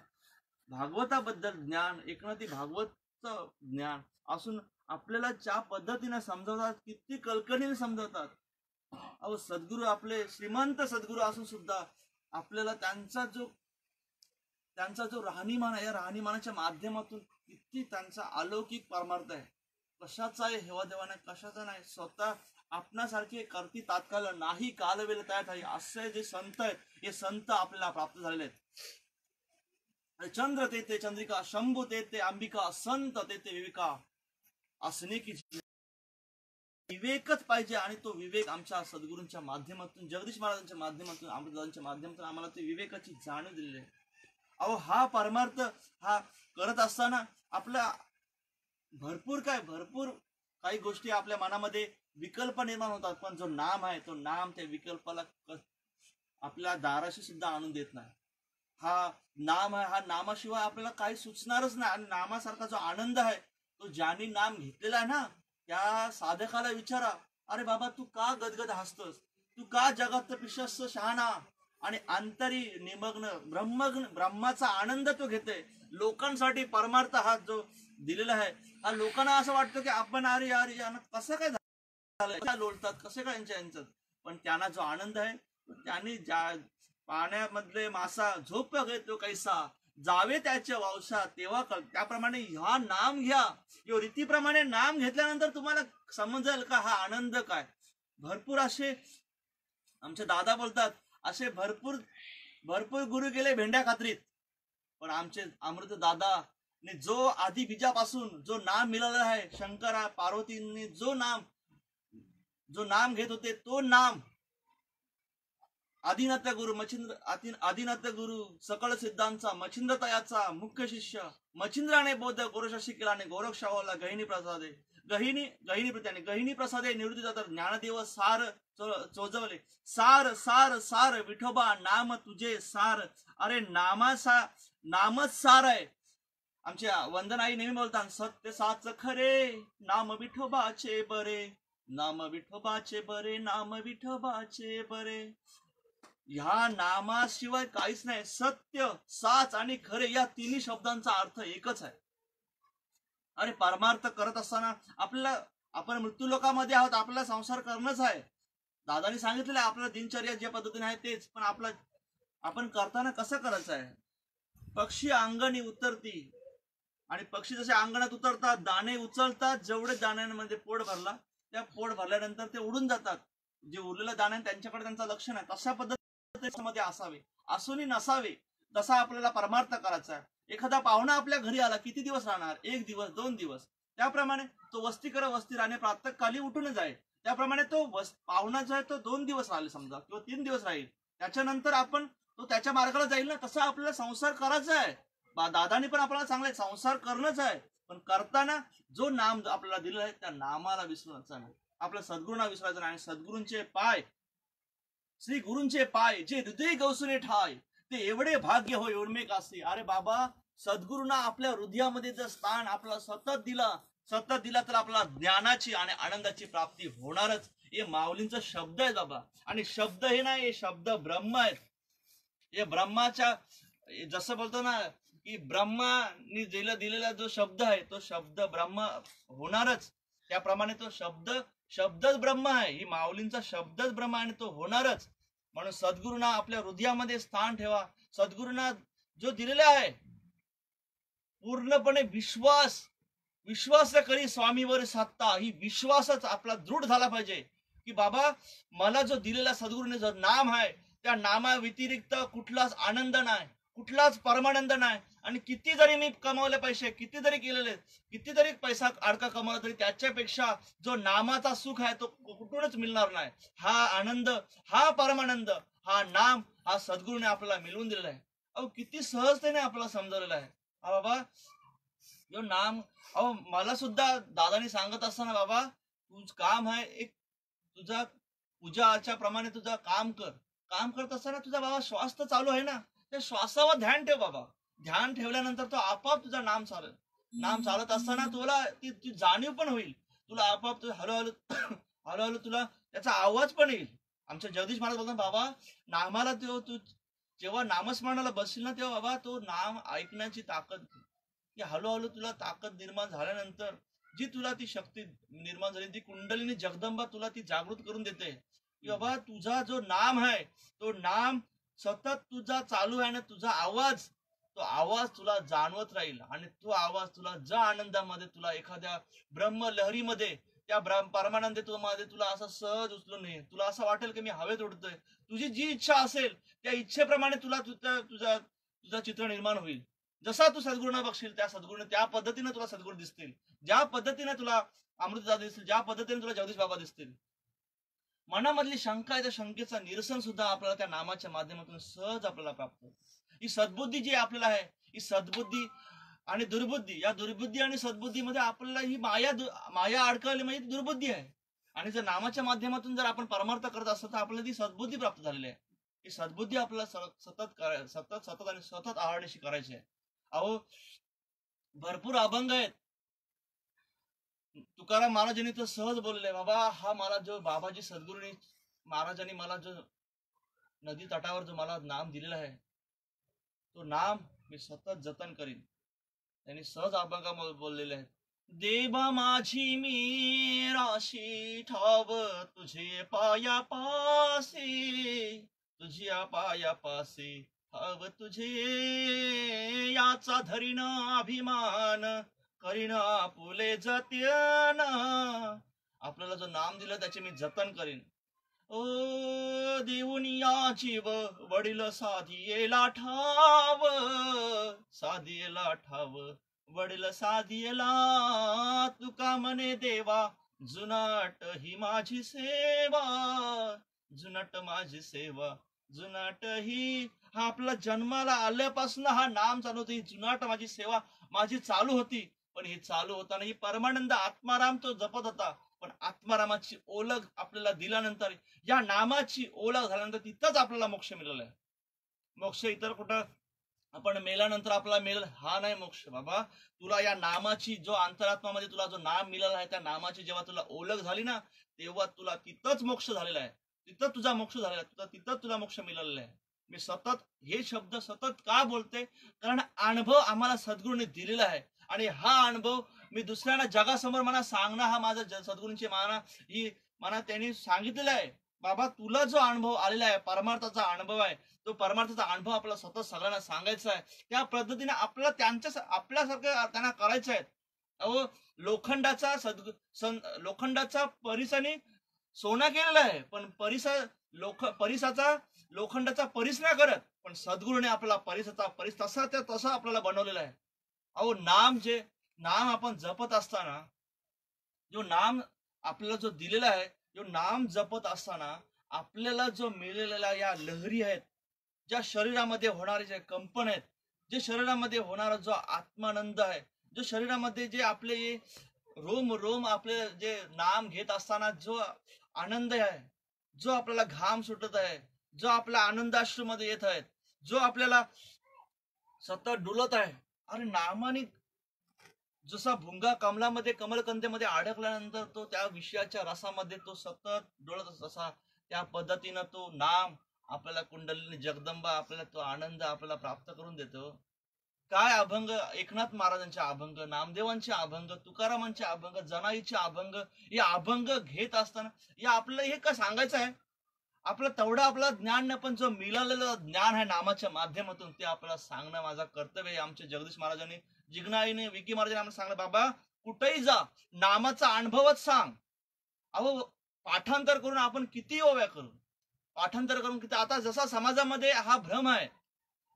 भागवताबद्दल ज्ञान, एकनाथी भागवत ज्ञान असून आपल्याला ज्या पद्धतीने समजवतात, किती कल्पनेने समजवतात. अहो सद्गुरू आपले श्रीमंत सद्गुरू असून सुद्धा आपल्याला त्यांचा जो राहणीमान आहे, या राहणीमानाच्या माध्यमातून किती त्यांचा अलौकिक परमार्थ आहे. कशाचा आहे हेवा देवाने, कशाचा नाही. स्वतः आपणासारखे करती तात्काळ नाही कालवेल तयात आहे असे जे संत आहेत, हे संत आपल्याला प्राप्त झालेले आहेत. चंद्र तेथे चंद्रिका, शंभू तेथे अंबिका, संत तेथे विवेका असणे की विवेकच पाहिजे. आणि तो विवेक आमच्या सद्गुरूंच्या माध्यमातून, जगदीश महाराजांच्या माध्यमातून, अमृतदादांच्या माध्यमातून आम्हाला ते विवेकाची जाणीव दिलेली आहे. अहो हा परमार्थ हा करत असताना आपल्या भरपूर काही गोष्टी आपल्या मनामध्ये विकल्प निर्माण होतात, पण जो नाम आहे तो नाम त्या विकल्पाला आपल्या दाराशी सुद्धा आणून देत नाही. हा नाम आहे, हा नामाशिवाय आपल्याला काही सुचणारच नाही. आणि नामासारखा जो आनंद आहे तो ज्यांनी नाम घेतलेला आहे ना, त्या साधकाला विचारा, अरे बाबा तू का गदगद हसतोस, तू का जगात पिशस्त शहाणा आणि अंतरी निमग्न ब्रह्माचा आनंद तो घेते. लोकांसाठी परमार्थ हा जो दिलेला आहे, हा लोकांना असं वाटतं की आपण अरे यार यांना कसं काय झालं, लोळतात कसे काय यांच्यात. पण त्यांना जो आनंद आहे, त्यांनी पाण्यामधले मासा झोप घेतो कैसा, जावे त्याच्या वावसा तेव्हा त्याप्रमाणे हा नाम घ्या. यो रीतीप्रमाणे नाम घेतल्यानंतर तुम्हाला समजेल का हा आनंद काय. भरपूर असे आमचे दादा बोलतात, असे भरपूर गुरु गेले भेंड्या खात्रीत, पण आमचे अमृत दादा जो आधी बीजापासून जो नाम मिळाला आहे, शंकरा पार्वतींनी जो नाम घेत होते, तो नाम आदिनाथ गुरु सकळ सिद्धांचा मच्छिंद्रतयाचा मुख्य शिष्य मच्छिंद्राने बोध गोरक्षाशी केलाने गोरक्षावाला गहिनी प्रसादे निवृत्ती जातात ज्ञानदेव सार चोजवले सार सार सार विठोबा नाम तुझे सार. अरे नामच सार आहे. आमच्या वंदनाई नेहमी बोलतात, सत्य साच खरे नाम विठोबाचे बरे, नाम विठोबाचे बरे, नाम विठोबाचे बरे. ह्या नामाशिवाय काहीच नाही. सत्य, साच आणि खरे या तिन्ही शब्दांचा अर्थ एकच आहे. अरे परमार्थ करत असताना आपण मृत्यू लोकामध्ये आहोत, आपल्याला संसार करणंच आहे. दादानी सांगितलेलं आहे आपल्याला दिनचर्या ज्या पद्धतीने आहे तेच, पण आपण करताना कसं करायचं आहे. पक्षी अंगणी उतरती आणि पक्षी जसे अंगणात उतरतात, दाणे उचलतात, जेवढे दाण्यांमध्ये पोट भरला, त्या पोट भरल्यानंतर ते उडून जातात. जे उरलेल्या दाणे त्यांच्याकडे त्यांचं लक्ष नाही. तशा पद्धतीमध्ये असावे, असूनही नसावे, तसा आपल्याला परमार्थ करायचा आहे. एखादा पाहुणा आपल्या घरी आला, किती दिवस राहणार, 1 दिवस 2 दिवस, त्याप्रमाणे तो वस्ती राहणे प्रातःकाली उठून जाईल. त्याप्रमाणे तो पाहुणा जो आहे तो 2 दिवस राहील समजा किंवा 3 दिवस राहील, त्याच्यानंतर आपण तो त्याच्या मार्गाला जाईल ना. तसा आपल्याला संसार करायचा आहे. दादानी पण आपल्याला सांगलंय संसार करणंच आहे, पण करताना जो नाम आपल्याला दिलेला आहे त्या नामाला विसरायचं नाही, आपल्या सद्गुरूंना विसरायचं नाही. आणि सद्गुरूंचे पाय, श्री गुरूंचे पाय जे हृदय गवसुने ठाय, ते एवढे भाग्य हो एवढे कासे. अरे बाबा, सद्गुरूंना आपल्या हृदयामध्ये जर स्थान आपला सतत दिला तर आपल्याला ज्ञानाची आणि आनंदाची प्राप्ती होणारच. हे माऊलींचा शब्द आहे बाबा. आणि शब्द हे नाही, हे शब्द ब्रह्म आहेत. हे ब्रह्माच्या, जसं बोलतो ना की ब्रह्मानी दिलेला जो शब्द आहे तो शब्द ब्रह्म होणारच. त्याप्रमाणे तो शब्दच ब्रह्म आहे. ही माऊलींचा शब्दच ब्रह्म आहे आणि तो होणारच. म्हणून सद्गुरूंना आपल्या हृदयामध्ये स्थान ठेवा. सद्गुरूंना जो दिलेला आहे पूर्णपणे विश्वास करी स्वामीवर सत्ता, ही विश्वासच आपला दृढ झाला पाहिजे की बाबा मला जो दिलेला सद्गुरूने जो नाम आहे त्या नामा व्यतिरिक्त कुठलाच आनंद नाही, कुठलाच परमानंद नाही. आणि किती जरी मी कमावले पैसे, किती जरी केलेले, किती जरी पैसा अडका कमावला तरी त्याच्यापेक्षा जो नामाचा सुख आहे तो कुठूनच मिळणार नाही. हा आनंद, हा परमानंद, हा नाम, हा सद्गुरूने आपल्याला मिळवून दिलेला आहे. अहो किती सहजतेने आपल्याला समजवलेला आहे. बाबा जो नाम, अहो मला सुद्धा दादानी सांगत असताना बाबा तुझ काम आहे एक, तुझा पूजा अर्चा प्रमाणे तुझा काम करत असताना तुझा बाबा श्वास तर चालू आहे ना, त्या श्वासावर ध्यान ठेव बाबा. ध्यान ठेवल्यानंतर तो आपोआप तुझा नाम चालेल. नाम चालत असताना तुला ती जाणीव पण होईल. तुला आपोआप हळूहळू तुला त्याचा आवाज पण येईल. आमच्या जगदीश महाराज बोलतात बाबा नामाला तू जेव्हा नामस्मरणाला बसशील ना तेव्हा बाबा तो नाम ऐकण्याची ताकद, की हळूहळू तुला ताकद निर्माण झाल्यानंतर जी तुला ती शक्ती निर्माण झाली, ती कुंडलिनी जगदंबा तुला ती जागृत करून देते की बाबा तुझा जो नाम आहे तो नाम सतत तुझा चालू आहे ना. तुझा आवाज, तो आवाज तुला जाणवत राहील. आणि तो आवाज तुला ज्या आनंदामध्ये, तुला एखाद्या ब्रह्म लहरीमध्ये, त्या परमानंदत्वामध्ये तुला असं सहज उचलून नाही, तुला असं वाटेल की मी हवेत उडतोय. तुझी जी इच्छा असेल त्या इच्छेप्रमाणे तुला तुझा चित्र निर्माण होईल. जसा तू सद्गुरूंना बघशील त्या सद्गुरूने त्या पद्धतीने तुला सद्गुरू दिसतील, ज्या पद्धतीने तुला अमृतदादा दिसतील, ज्या पद्धतीने तुला जगदीश बाबा दिसतील. मनामधली शंका आहे त्या शंकेचा निरसन सुद्धा आपल्याला त्या नामाच्या माध्यमातून सहज आपल्याला प्राप्त होतं. ही सद्बुद्धी जी आपल्याला आहे, ही सद्बुद्धी आणि दुर्बुद्धी, या दुर्बुद्धी आणि सद्बुद्धीमध्ये आपल्याला ही माया अडकवली म्हणजे दुर्बुद्धी आहे. आणि जर नामाच्या माध्यमातून जर आपण परमार्थ करत असतो तर आपल्याला ती सद्बुद्धी प्राप्त झालेली आहे. ही सद्बुद्धी आपल्याला सतत आणि सतत आहारण्याशी करायची आहे. अहो भरपूर अभंग आहेत. तुकाराम महाराजांनी तर सहज बोलले बाबा, हा मला जो बाबाजी सद्गुरूंनी महाराजांनी मला जो नदी तटावर जो मला नाम दिलेला आहे तो नाम मी सतत जतन करीन. त्यांनी सहज अभंगा बोललेले आहेत. देवा माझी मी राशी ठाव तुझे पाया पासे, तुझ्या पाया पासे ठाव तुझे, याचा धरीन अभिमान करीन आपुले जतन. आपल्याला जो नाम दिलं त्याचे मी जतन करीन. ओ देऊन या जीव वडील साधियेला ठाव, साधियेला ठाव वडील साधियेला. तुका म्हणे देवा जुनाट ही माझी सेवा, जुनाट माझी सेवा, जुनाट ही. हा आपला जन्माला आल्यापासून हा नाम चालू होती. जुनाट माझी सेवा माझी चालू होती. पण ही चालू होताना ही परमानंद आत्माराम तो जपत होता. पण आत्मारामाची ओळख आपल्याला दिल्यानंतर, या नामाची ओळख झाल्यानंतर तिथंच आपल्याला मोक्ष मिळाला आहे. मोक्ष इतर कुठं आपण मेल्यानंतर आपल्याला मिळेल हा नाही मोक्ष. बाबा तुला या नामाची जो अंतरात्मामध्ये तुला जो नाम मिळाला आहे त्या नामाची जेव्हा तुला ओळख झाली ना तेव्हा तुला तिथंच मोक्ष झालेला आहे. तिथं तुझा मोक्ष झालेला आहे, तिथं तुला मोक्ष मिळालेला आहे. मी सतत हे शब्द सतत का बोलते, कारण अनुभव आम्हाला सद्गुरूने दिलेला आहे. आणि हा अनुभव मी दुसऱ्यांना जगासमोर मला सांगणं हा माझा सद्गुरूंची मला त्यांनी सांगितलेलं आहे. बाबा तुला जो अनुभव आलेला आहे परमार्थाचा अनुभव आहे, तो परमार्थाचा अनुभव आपला सतत सगळ्यांना सांगायचा आहे. त्या पद्धतीने आपल्यासारखं त्यांना करायचं आहे. अहो लोखंडाचा परिसाने सोना केलेला आहे, पण परिसाचा लोखंडाचा परिस नाही करत. पण सद्गुरूने आपला परिस तसा आपल्याला बनवलेला आहे. अहो नाम आपण जपत असताना जो नाम आपल्याला जो दिलेला आहे जो नाम जपत असताना आपल्याला जो मिळालेला या लहरी आहेत, ज्या शरीरामध्ये होणारे जे कंपन आहेत, जे शरीरामध्ये होणारा जो आत्मानंद आहे, जो शरीरामध्ये जे आपले रोम रोम आपले जे नाम घेत असताना जो आनंद आहे, जो आपल्याला घाम सुटत आहे, जो आपल्या आनंदाश्रूमध्ये येत आहेत, जो आपल्याला सतत डुलत आहे. अरे नामाने जसा भुंगा कमलामध्ये कमलकंदेमध्ये अडकल्यानंतर तो त्या विषयाच्या रसामध्ये तो सतत डोळत तसा त्या पद्धतीनं तो नाम आपल्याला कुंडलिनी जगदंबा आपल्याला तो आनंद आपल्याला प्राप्त करून देतो. काय अभंग, एकनाथ महाराजांचे अभंग, नामदेवांचे अभंग, तुकारामांचे अभंग, जनाईचे अभंग, हे अभंग घेत असताना या आपलं हे काय सांगायचं आहे, आपलं तेवढं आपलं ज्ञान नाही, पण जो मिळालेलं ज्ञान आहे नामाच्या माध्यमातून ते आपल्याला सांगणं माझं कर्तव्य आहे. आमचे जगदीश महाराजांनी, जिग्नाईने, विकी महाराजांनी आम्हाला सांगलं, बाबा कुठेही जा नामाचा अनुभवच सांग. अहो पाठांतर करून आपण किती ओव्या करू, पाठांतर करून किती. आता जसा समाजामध्ये हा भ्रम आहे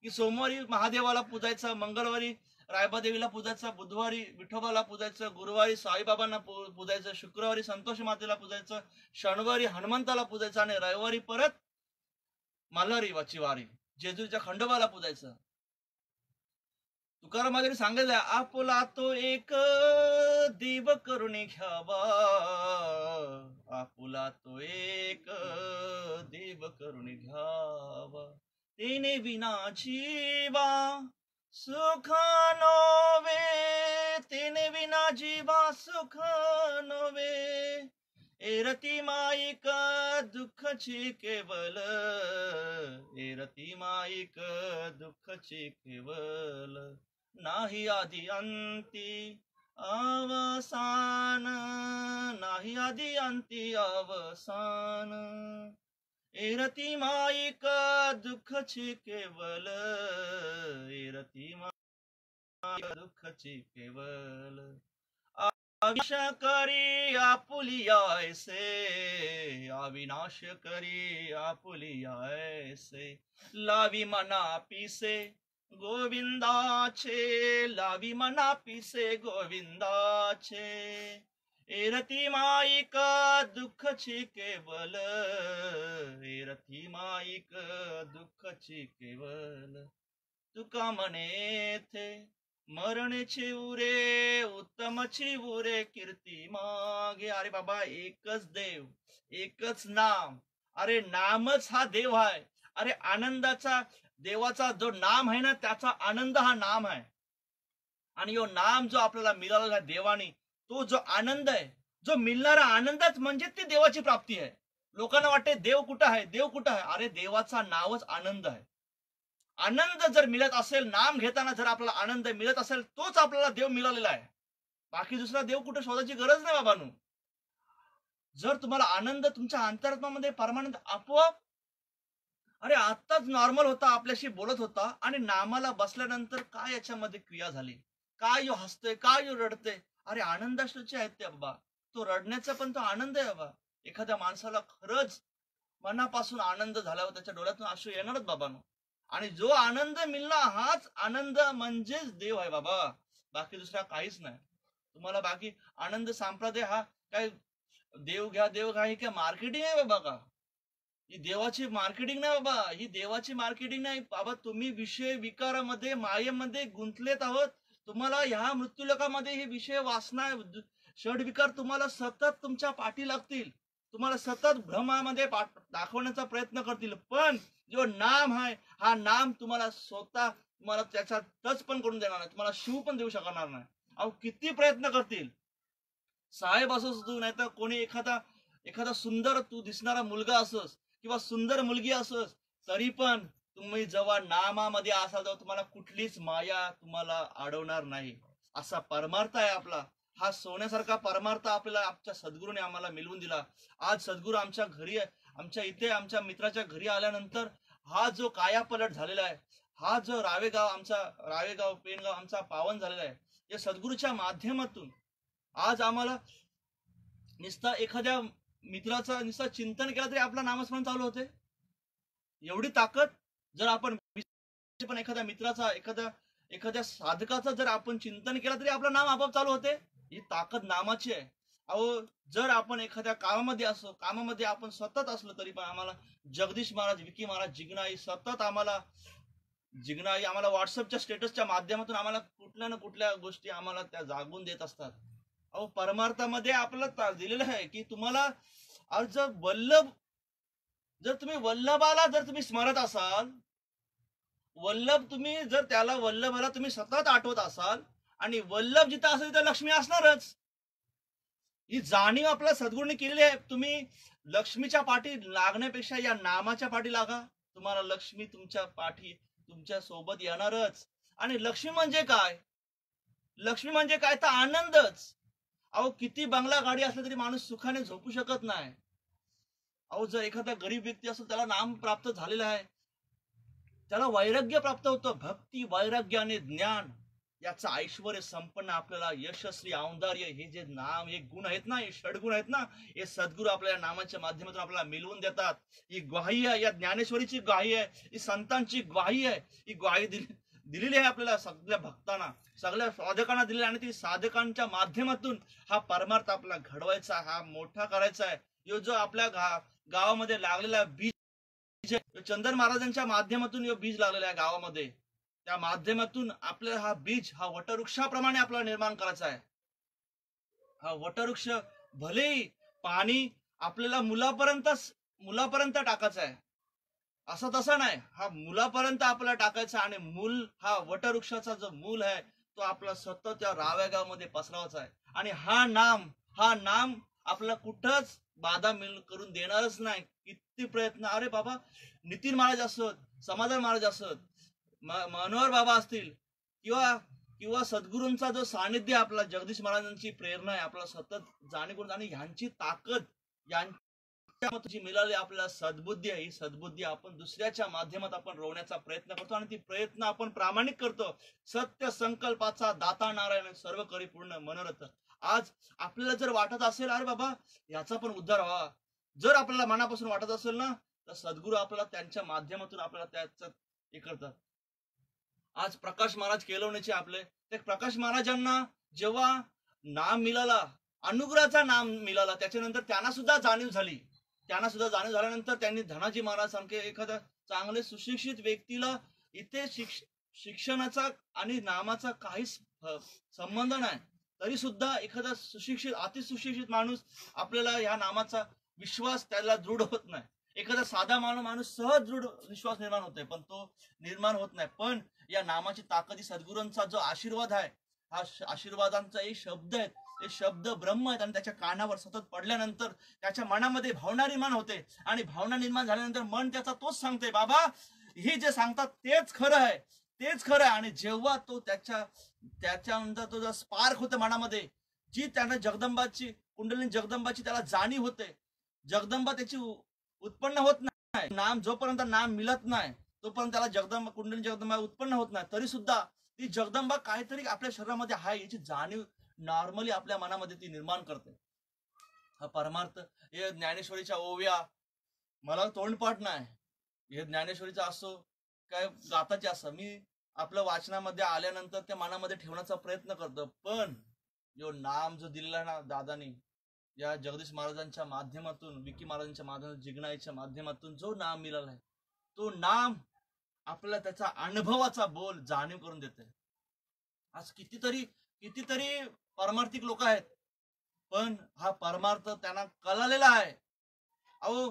की सोमवारी महादेवाला पूजायचं, मंगळवारी रायबादेवीला पूजायचं, बुधवारी विठोबाला पूजायचं, गुरुवारी साईबाबांना पूजायचं, शुक्रवारी संतोष मातेला पूजायचं, शनिवारी हनुमंताला पूजायचं आणि रविवारी परत मल्हारी वारी जेजुरीच्या खंडोबाला पूजायचं. तुकाराम महाराजांनी सांगितलं, आपुला तो एक देव करून घ्यावा, आपुला तो एक देव करून घ्यावा, तेने विना जीवा सुख नोवे, तेने विना जीवा सुख नोवे, एरती माईक दुःखची केवल, एरती माईक दुःखची केवल, नाही आदि अंती अवसान, नाही आदि अंती अवसान, एरती माईक दुःखची केवल, एरती माईक दुःखची केवल, अविनाश करी आपुलियायसे, अविनाश करी आपुलियायसे, लावी मना पिसे गोविंदाचे, लावी मना पिसे गोविंदाचे, एरती माईक दुःखची केवल, एरती माईक दुःखची केवल, तुका म्हणे थे मरणेची उरे उत्तमची उरे कीर्ती मागे. अरे बाबा एकच देव, एकच नाम, अरे नामच हा देव आहे. अरे आनंदाचा देवाचा जो नाम आहे ना, त्याचा आनंद हा नाम आहे. आणि यो नाम जो आपल्याला मिळालेला देवाने, तो जो आनंद आहे, जो मिळणारा आनंदच म्हणजे ती देवाची प्राप्ती आहे. लोकांना वाटते देव कुठं आहे, देव कुठं आहे. अरे देवाचा नावच आनंद आहे. आनंद जर मिळत असेल, नाम घेताना जर आपल्याला आनंद मिळत असेल, तोच आपल्याला देव मिळालेला आहे. बाकी दुसरा देव कुठे शोधायची गरज नाही बाबांनो. जर तुम्हाला आनंद तुमच्या अंतरात्म्यामध्ये परमानंद आपोआप, अरे आत्ताच नॉर्मल होता, आपल्याशी बोलत होता आणि नामाला बसल्यानंतर काय याच्यामध्ये क्रिया झाली, काय यो हसतोय, काय यो रडतोय. अरे आनंदाश्रूचे आहेत ते बाबा. तो रडण्याचा पण तो आनंद आहे बाबा. एखाद्या माणसाला खरंच मनापासून आनंद झाल्यावर त्याच्या डोळ्यातून अश्रू येणारच बाबांनो. आणि जो आनंद मिळला हाच आनंद म्हणजेच देव आहे बाबा, बाकी दुसरा काहीच नाही. तुम्हाला बाकी आनंद संप्रदाय हा काय देव घ्या देव घ्या, ही काय मार्केटिंग आहे बाबा का? ही देवाची मार्केटिंग नाही बाबा, ही देवाची मार्केटिंग नाही बाबा. तुम्ही विषय विकारामध्ये मायेमध्ये गुंतलेत आहोत. तुम्हाला ह्या मृत्यूलोकामध्ये हे विषय वासना षडविकार तुम्हाला सतत तुमच्या पाठी लागतील, तुम्हाला सतत भ्रमामध्ये दाखवण्याचा प्रयत्न करतील. पण जो नाम आहे, हा नाम तुम्हाला स्वतः तुम्हाला त्याचा टच पण करून देणार नाही, तुम्हाला शिव पण देऊ शकणार नाही. अहो किती प्रयत्न करतील, साहेब असोस तू, नाही तर कोणी एखादा सुंदर तू दिसणारा मुलगा असोस किंवा सुंदर मुलगी असोस, तरी पण तुम्ही जेव्हा नामामध्ये असाल तेव्हा तुम्हाला कुठलीच माया तुम्हाला अडवणार नाही. असा परमार्थ आहे आपला. हा सोन्यासारखा परमार्थ आपल्याला आमच्या सद्गुरूने आम्हाला मिळवून दिला. आज सद्गुरू आमच्या घरी, आमच्या इथे आमच्या मित्राच्या घरी आल्यानंतर हा जो कायापलट झालेला आहे, हा जो रावेगाव पेनगाव आमचा पावन झालेला आहे, या सद्गुरूच्या माध्यमातून आज आम्हाला नुसता एखाद्या मित्राचा नुसता चिंतन केलं तरी आपला नामस्मरण चालू होते. एवढी ताकद जर आपण पण एखाद्या मित्राचा एखाद्या साधकाचा जर आपण चिंतन केलं तरी आपलं नाम आपोआप चालू होते. ही ताकद नामाची आहे. अहो जर आपण एखाद्या कामामध्ये आपण सतत असलो तरी पण आम्हाला जगदीश महाराज, विकी महाराज, जिगनाई सतत आम्हाला व्हॉट्सअपच्या स्टेटसच्या माध्यमातून आम्हाला कुठल्या ना कुठल्या गोष्टी आम्हाला त्या जागून देत असतात. अहो परमार्थामध्ये आपल्याला दिलेलं आहे की तुम्हाला जर तुम्ही वल्लभाला जर तुम्ही स्मरत असाल, वल्लभाला तुम्ही सतत आठवत असाल आणि वल्लभ जिथं असेल तिथं लक्ष्मी असणारच. ही जाणीव आपल्या सद्गुरूंनी केलेली आहे. तुम्ही लक्ष्मीच्या पाठी लागण्यापेक्षा या नामाच्या पाठी लागा, तुम्हाला लक्ष्मी तुमच्या पाठी तुमच्या सोबत येणारच. आणि लक्ष्मी म्हणजे काय? लक्ष्मी म्हणजे काय तर आनंदच. अहो किती बंगला गाडी असली तरी माणूस सुखाने झोपू शकत नाही. अहो जर एखादा गरीब व्यक्ती असेल त्याला नाम प्राप्त झालेलं आहे, त्याला वैराग्य प्राप्त होतं. भक्ती, वैराग्य आणि ज्ञान याचं ऐश्वर संपन्न आपल्याला यशस्वी, औंदार्य हे जे नाम, हे गुण आहेत ना, हे षडगुण आहेत ना, हे सद्गुरू आपल्या नामाच्या माध्यमातून आपल्याला मिळवून देतात. ही ग्वाही आहे, या ज्ञानेश्वरीची ग्वाही आहे, ही संतांची ग्वाही आहे. ही ग्वाही दिलेली आहे आपल्याला सगळ्या भक्तांना, सगळ्या साधकांना दिलेली. आणि ती साधकांच्या माध्यमातून हा परमार्थ आपला घडवायचा, हा मोठा करायचा आहे. यो जो आपल्या गावामध्ये लागलेला बीज, चंदन महाराजांच्या माध्यमातून यो बीज लागलेला आहे गावामध्ये, त्या माध्यमातून आपल्याला हा बीज, हा वटवृक्षाप्रमाणे आपल्याला निर्माण करायचा आहे. हा वटवृक्ष भलेही पाणी आपल्याला मुलापर्यंत टाकायचं आहे, असं तसं नाही. हा मुलापर्यंत आपल्याला टाकायचा आणि मूल, हा वटवृक्षाचा जो मूल आहे तो आपला सतत या राव्या गावामध्ये पसरवायचा आहे. आणि हा नाम आपल्याला कुठंच बाधा करून देणारच नाही. किती प्रयत्न, अरे बाबा नितीन महाराज असत, समाधान महाराज असत, मनोहर बाबा असतील, किंवा सद्गुरूंचा जो सानिध्य, आपला जगदीश महाराजांची प्रेरणा आहे, आपल्याला सतत जाणीव करून, आणि ह्यांची ताकद, यांची मिळाली आपल्याला सद्बुद्धी आहे. ही सद्बुद्धी आपण दुसऱ्याच्या माध्यमात आपण रोवण्याचा प्रयत्न करतो आणि ती प्रयत्न आपण प्रामाणिक करतो. सत्य संकल्पाचा दाता नारायण, सर्व करी पूर्ण मनोरथ. आज आपल्याला जर वाटत असेल अरे बाबा याचा पण उद्धार व्हावा, जर आपल्याला मनापासून वाटत असेल ना, तर सद्गुरू आपल्याला त्यांच्या माध्यमातून आपल्याला त्याचं हे करतात. आज प्रकाश महाराज केलवण्याचे आपले, ते प्रकाश महाराजांना जेव्हा नाम मिळाला, अनुग्रहाचा नाम मिळाला, त्याच्यानंतर त्यांना सुद्धा जाणीव झाल्यानंतर त्यांनी धनाजी महाराज सारखे एखाद्या चांगले सुशिक्षित व्यक्तीला, इथे शिक्षणाचा आणि नामाचा काहीच संबंध नाही, तरी सुद्धा एखादा अतिसुशिक्षित माणूस आपल्याला या नामाचा विश्वास त्याला दृढ होत नाही. एखादा साधा माणूस सहज दृढ विश्वास निर्माण होतोय, पण तो निर्माण होत नाही. पण या नामाची ताकद, सद्गुरूंचा जो आशीर्वाद आहे, हा आशीर्वादांचा एक शब्द आहेत, हे शब्द ब्रह्म आहेत. आणि त्याच्या कानावर सतत पडल्यानंतर त्याच्या मनामध्ये भावना निर्माण होते, आणि भावना निर्माण झाल्यानंतर मन त्याचा तोच सांगते, बाबा हे जे सांगतात तेच खरं आहे. आणि जेव्हा तो त्याच्यानंतर तो जो स्पार्क होते मनामध्ये, जी त्याला जगदंबाची, कुंडलिनी जगदंबाची त्याला जाणीव होते, जगदंबा त्याची उत्पन्न होत नाही. नाम जोपर्यंत नाम मिळत नाही तोपर्यंत त्याला कुंडलिनी जगदंबा उत्पन्न होत नाही. तरी सुद्धा ती जगदंबा काहीतरी आपल्या शरीरामध्ये आहे याची जाणीव नॉर्मली आपल्या मनामध्ये ती निर्माण करते. हा परमार्थ, हे ज्ञानेश्वरीच्या ओव्या मला तोंडपाठ नाही, हे ज्ञानेश्वरीचा असो काय गाताचे असो, मी आपल्या वाचनामध्ये आल्यानंतर त्या मनामध्ये ठेवण्याचा प्रयत्न करतो. पण जो नाम जो दिलेला ना दादानी, या जगदीश महाराजांच्या माध्यमातून, विकी महाराजांच्या माध्यमातून, जिगनाईच्या माध्यमातून जो नाम मिळाला आहे, तो नाम आपल्याला त्याचा अनुभवाचा बोल जाणीव करून देते. आज कितीतरी परमार्थिक लोक आहेत, पण हा परमार्थ त्यांना कळलेला आहे. अहो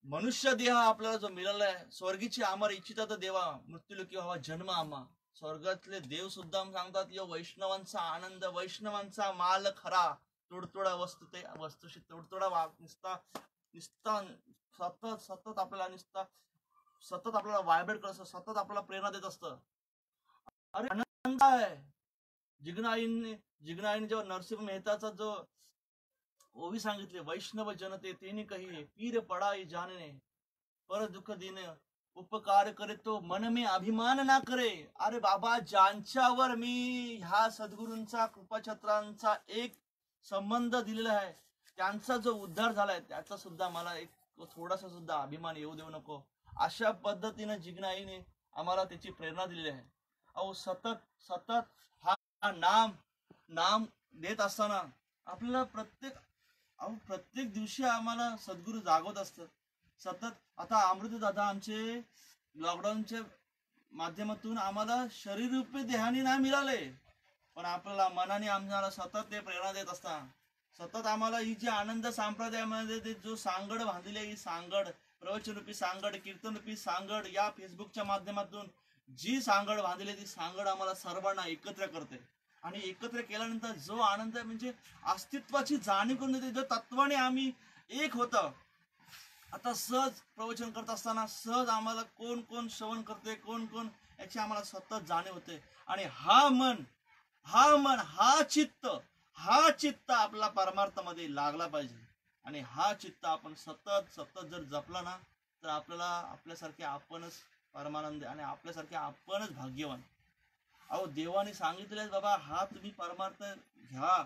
मनुष्य देह आपल्याला जो मिळाला आहे, स्वर्गीची आमर इच्छिता तर देवा, मृत्यूलोकी व्हावा जन्म आम्हा. स्वर्गातले देव सुद्धा सांगतात, यो वैष्णवांचा आनंद, वैष्णवांचा माल खरा, तुडतुडा वस्तुशी तुडतुडा निसता सतत आपल्याला व्हायब्रेट करत असतं, सतत आपल्याला प्रेरणा देत असतं. अरे आनंद आहे. जिगनाईने जेव्हा नरसिंह मेहताचा जो ओवी सांगितले, वैष्णव जनते तेने कही पीर पडाई जानने, पर दुःख दिने उपकार करे तो मन में अभिमान ना करे. अरे बाबा, ज्यांच्यावर मी ह्या सद्गुरूंचा कृपाछत्रांचा एक संबंध दिलेला आहे, त्यांचा जो उद्धार झालाय त्याचा सुद्धा मला एक थोडासा सुद्धा अभिमान येऊ देऊ नको. अशा पद्धतीने जिगनाईने आम्हाला त्याची प्रेरणा दिलेली आहे. अहो सतत हा नाम देत असताना आपल्याला प्रत्येक दिवशी आम्हाला सद्गुरू जागवत असतात सतत. आता अमृत दादा आमचे लॉकडाऊनच्या माध्यमातून आम्हाला शरीररूपी देहाने नाही मिळाले, पण आपल्याला मनाने आम्हाला सतत ते प्रेरणा देत असतात. सतत आम्हाला ही जी आनंद संप्रदायामध्ये ते जो सांगड बांधलेली आहे, ही सांगड, प्रवचनरूपी सांगड, कीर्तनरूपी सांगड, या फेसबुकच्या माध्यमातून जी सांगड बांधलेली आहे, ती सांगड आम्हाला सर्वांना एकत्र करते. आणि एकत्र केल्यानंतर जो आनंद आहे म्हणजे अस्तित्वाची जाणीव करून देते. जो तत्वाने आम्ही एक होतं. आता सहज प्रवचन करत असताना सहज आम्हाला कोण कोण श्रवण करते, कोण कोण याची आम्हाला सतत जाणीव होते. आणि हा मन हा चित्त आपला परमार्थामध्ये लागला पाहिजे. आणि हा चित्त आपण सतत जर जपला ना, तर आपल्याला आपल्यासारखे आपणच परमानंद आणि आपल्यासारखे आपणच भाग्यवान. अहो देवाने सांगितले बाबा, हा तुम्ही परमार्थ घ्या,